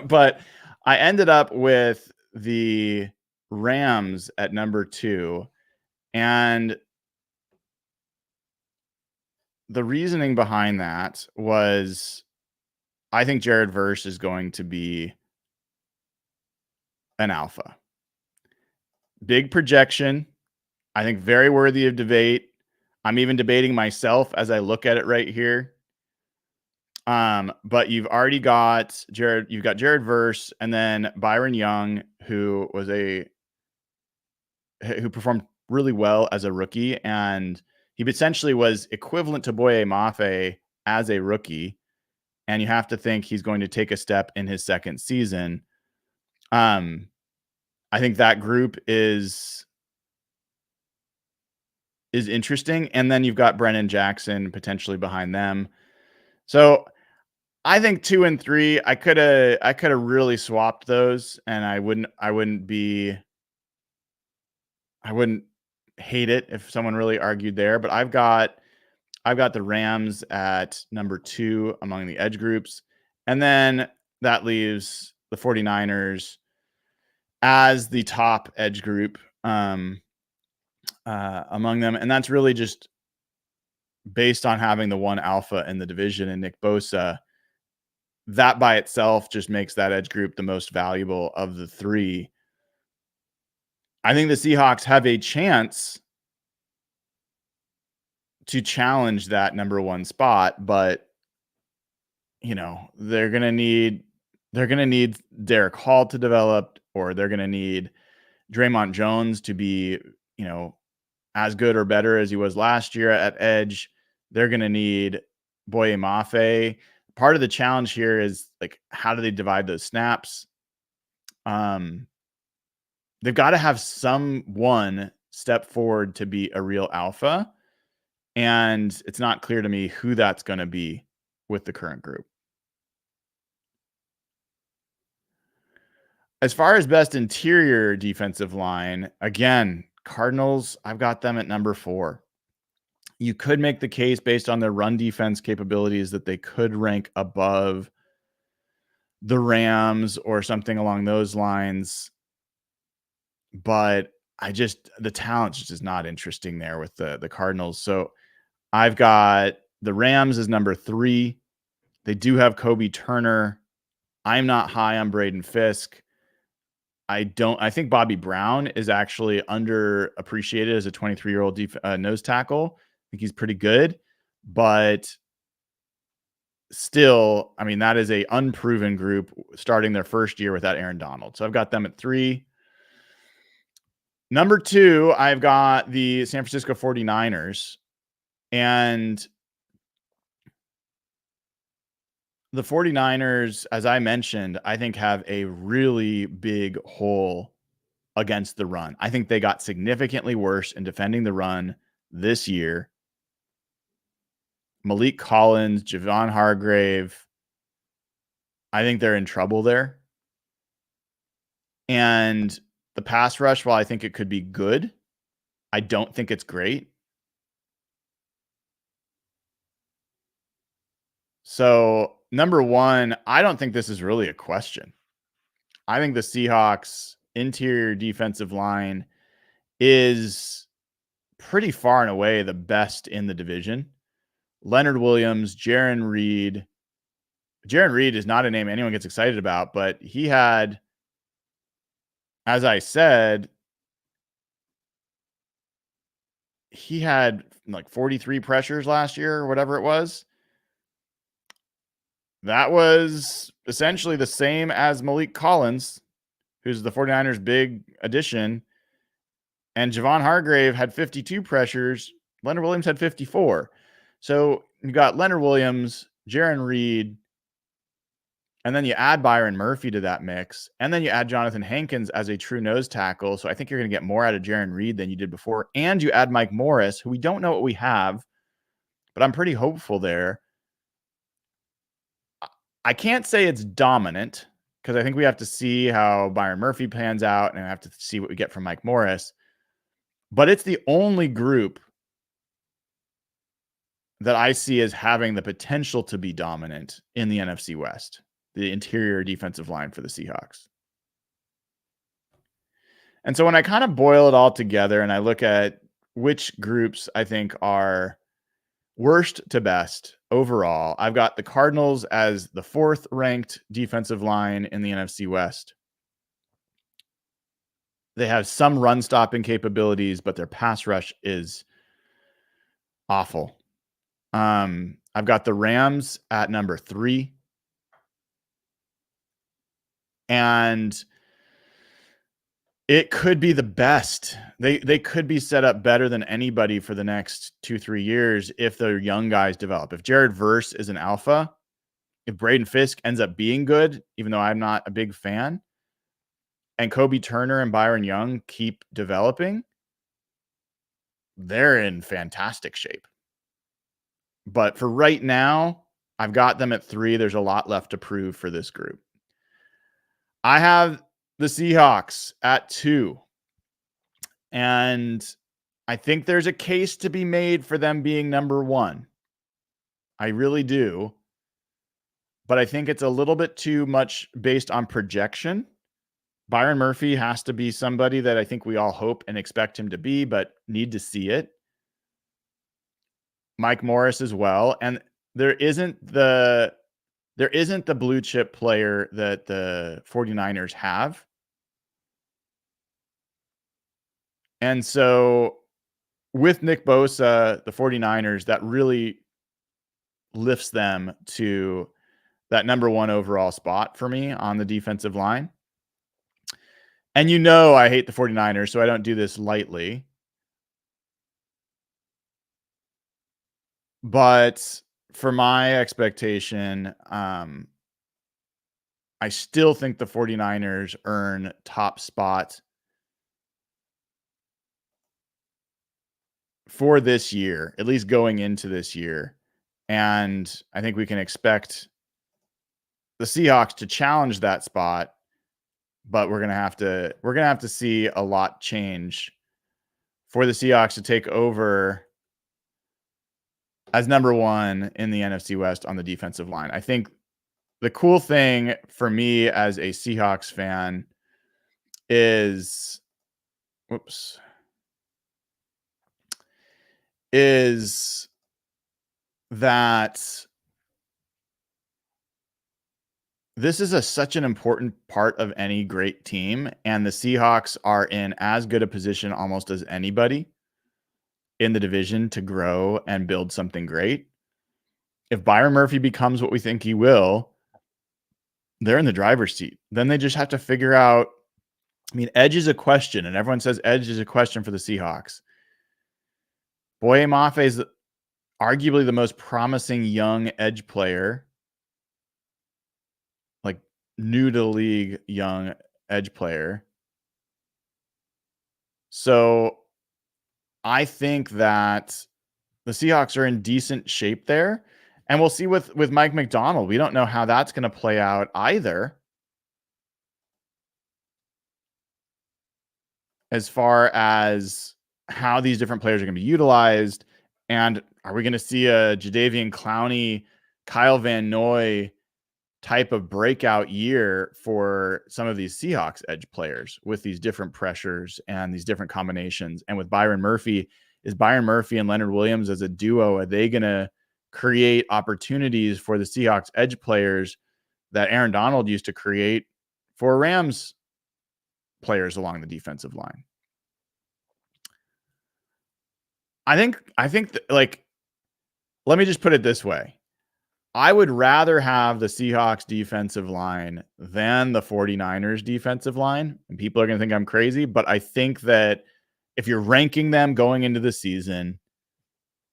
but I ended up with the Rams at number 2. And the reasoning behind that was I think Jared Verse is going to be an alpha. Big projection. I think very worthy of debate. I'm even debating myself as I look at it right here. But you've already got Jared Verse, and then Byron Young, who performed really well as a rookie, and he essentially was equivalent to Boye Mafe as a rookie. And you have to think he's going to take a step in his second season. I think that group is interesting. And then you've got Brennan Jackson potentially behind them. So I think 2 and 3, I could have really swapped those, and I wouldn't hate it if someone really argued there. But I've got the Rams at number 2 among the edge groups. And then that leaves the 49ers as the top edge group among them. And that's really just based on having the one alpha in the division and Nick Bosa. That by itself just makes that edge group the most valuable of the 3. I think the Seahawks have a chance to challenge that number 1 spot, but they're going to need Derek Hall to develop, or they're going to need Draymond Jones to be, as good or better as he was last year at edge. They're going to need Boye Mafe. Part of the challenge here is, like, how do they divide those snaps? They've got to have someone step forward to be a real alpha. And it's not clear to me who that's going to be with the current group. As far as best interior defensive line, again, Cardinals, I've got them at number 4. You could make the case based on their run defense capabilities that they could rank above the Rams or something along those lines. But the talent just is not interesting there with the Cardinals. So I've got the Rams as number 3. They do have Kobe Turner. I'm not high on Braden Fisk. I think Bobby Brown is actually underappreciated as a 23-year-old nose tackle. I think he's pretty good, but still, I mean, that is a unproven group starting their first year without Aaron Donald. So I've got them at 3. Number 2, I've got the San Francisco 49ers, and the 49ers, as I mentioned, I think have a really big hole against the run. I think they got significantly worse in defending the run this year. Malik Collins, Javon Hargrave, I think they're in trouble there. And the pass rush, while I think it could be good, I don't think it's great. So, number 1, I don't think this is really a question. I think the Seahawks interior defensive line is pretty far and away the best in the division. Leonard Williams, Jaron Reed. Jaron Reed is not a name anyone gets excited about, but he had, as I said, he had like 43 pressures last year or whatever it was. That was essentially the same as Malik Collins, who's the 49ers' big addition. And Javon Hargrave had 52 pressures. Leonard Williams had 54. So you got Leonard Williams, Jaron Reed, and then you add Byron Murphy to that mix. And then you add Jonathan Hankins as a true nose tackle. So I think you're going to get more out of Jaron Reed than you did before. And you add Mike Morris, who we don't know what we have, but I'm pretty hopeful there. I can't say it's dominant because I think we have to see how Byron Murphy pans out and I have to see what we get from Mike Morris. But it's the only group that I see as having the potential to be dominant in the NFC West, the interior defensive line for the Seahawks. And so when I kind of boil it all together and I look at which groups I think are worst to best overall, I've got the Cardinals as the 4th ranked defensive line in the NFC West. They have some run stopping capabilities, but their pass rush is awful. I've got the Rams at number 3. And it could be the best. They could be set up better than anybody for the next 2-3 years if their young guys develop. If Jared Verse is an alpha, if Braden Fisk ends up being good, even though I'm not a big fan, and Kobe Turner and Byron Young keep developing, they're in fantastic shape. But for right now, I've got them at 3. There's a lot left to prove for this group. I have the Seahawks at 2. And I think there's a case to be made for them being number 1. I really do. But I think it's a little bit too much based on projection. Byron Murphy has to be somebody that I think we all hope and expect him to be, but need to see it. Mike Morris as well. And there isn't the blue chip player that the 49ers have. And so with Nick Bosa, the 49ers, that really lifts them to that number 1 overall spot for me on the defensive line. And you know I hate the 49ers, so I don't do this lightly. But for my expectation, I still think the 49ers earn top spot for this year, at least going into this year. And I think we can expect the Seahawks to challenge that spot, but we're going to have to see a lot change for the Seahawks to take over as number 1 in the NFC West on the defensive line. I think the cool thing for me as a Seahawks fan is that this is such an important part of any great team, and the Seahawks are in as good a position almost as anybody in the division to grow and build something great. If Byron Murphy becomes what we think he will, they're in the driver's seat. Then they just have to figure out, edge is a question, and everyone says edge is a question for the Seahawks. Boye Mafe is arguably the most promising young edge player, like new to the league young edge player. So I think that the Seahawks are in decent shape there. And we'll see with Mike McDonald. We don't know how that's going to play out either, as far as how these different players are going to be utilized. And are we going to see a Jadeveon Clowney, Kyle Van Noy type of breakout year for some of these Seahawks edge players with these different pressures and these different combinations? And with Byron Murphy, is Byron Murphy and Leonard Williams as a duo, are they going to create opportunities for the Seahawks edge players that Aaron Donald used to create for Rams players along the defensive line. I think like, let me just put it this way. I would rather have the Seahawks defensive line than the 49ers defensive line. And people are going to think I'm crazy, but I think that if you're ranking them going into the season,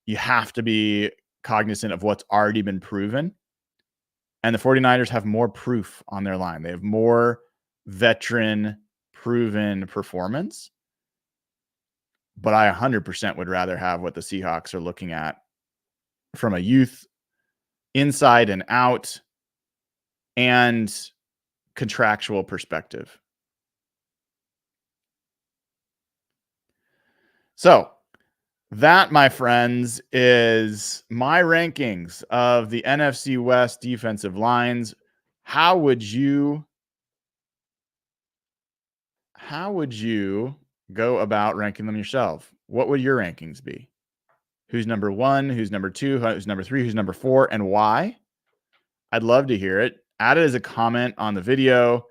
you have to be cognizant of what's already been proven. And the 49ers have more proof on their line. They have more veteran proven performance. But I 100% would rather have what the Seahawks are looking at from a youth, inside and out, and contractual perspective. So that, my friends, is my rankings of the NFC West defensive lines. How would you go about ranking them yourself? What would your rankings be? Who's number 1? Who's number 2? Who's number 3? Who's number 4? And why? I'd love to hear it. Add it as a comment on the video.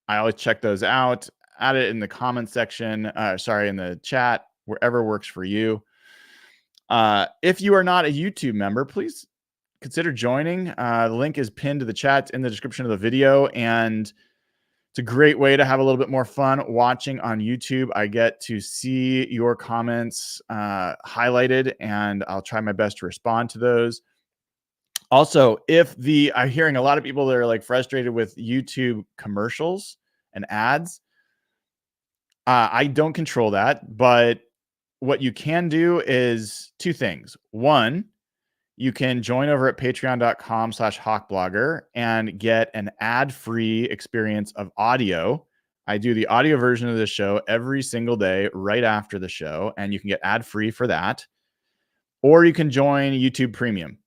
I always check those out. Add it in the comment section. In the chat, wherever works for you. If you are not a YouTube member, please consider joining. The link is pinned to the chat in the description of the video, and it's a great way to have a little bit more fun watching on YouTube. I get to see your comments highlighted, and I'll try my best to respond to those. Also, I'm hearing a lot of people that are like frustrated with YouTube commercials and ads. I don't control that, but what you can do is 2 things. 1, you can join over at patreon.com/hawkblogger and get an ad-free experience of audio. I do the audio version of the show every single day right after the show, and you can get ad-free for that. Or you can join YouTube Premium.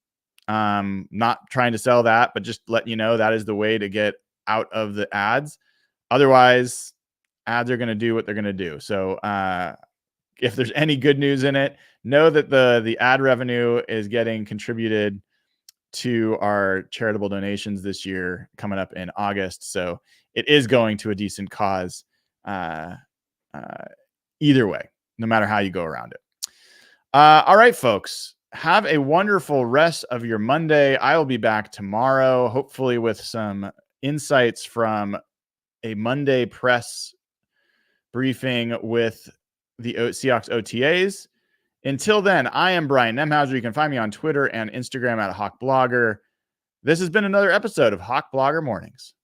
Not trying to sell that, but just letting you know that is the way to get out of the ads. Otherwise, ads are going to do what they're going to do. So if there's any good news in it, know that the ad revenue is getting contributed to our charitable donations this year coming up in August. So it is going to a decent cause either way, no matter how you go around it. All right, folks, have a wonderful rest of your Monday. I will be back tomorrow, hopefully with some insights from a Monday press briefing with the Seahawks OTAs. Until then, I am Brian Nemhauser. You can find me on Twitter and Instagram at HawkBlogger. This has been another episode of Hawk Blogger Mornings.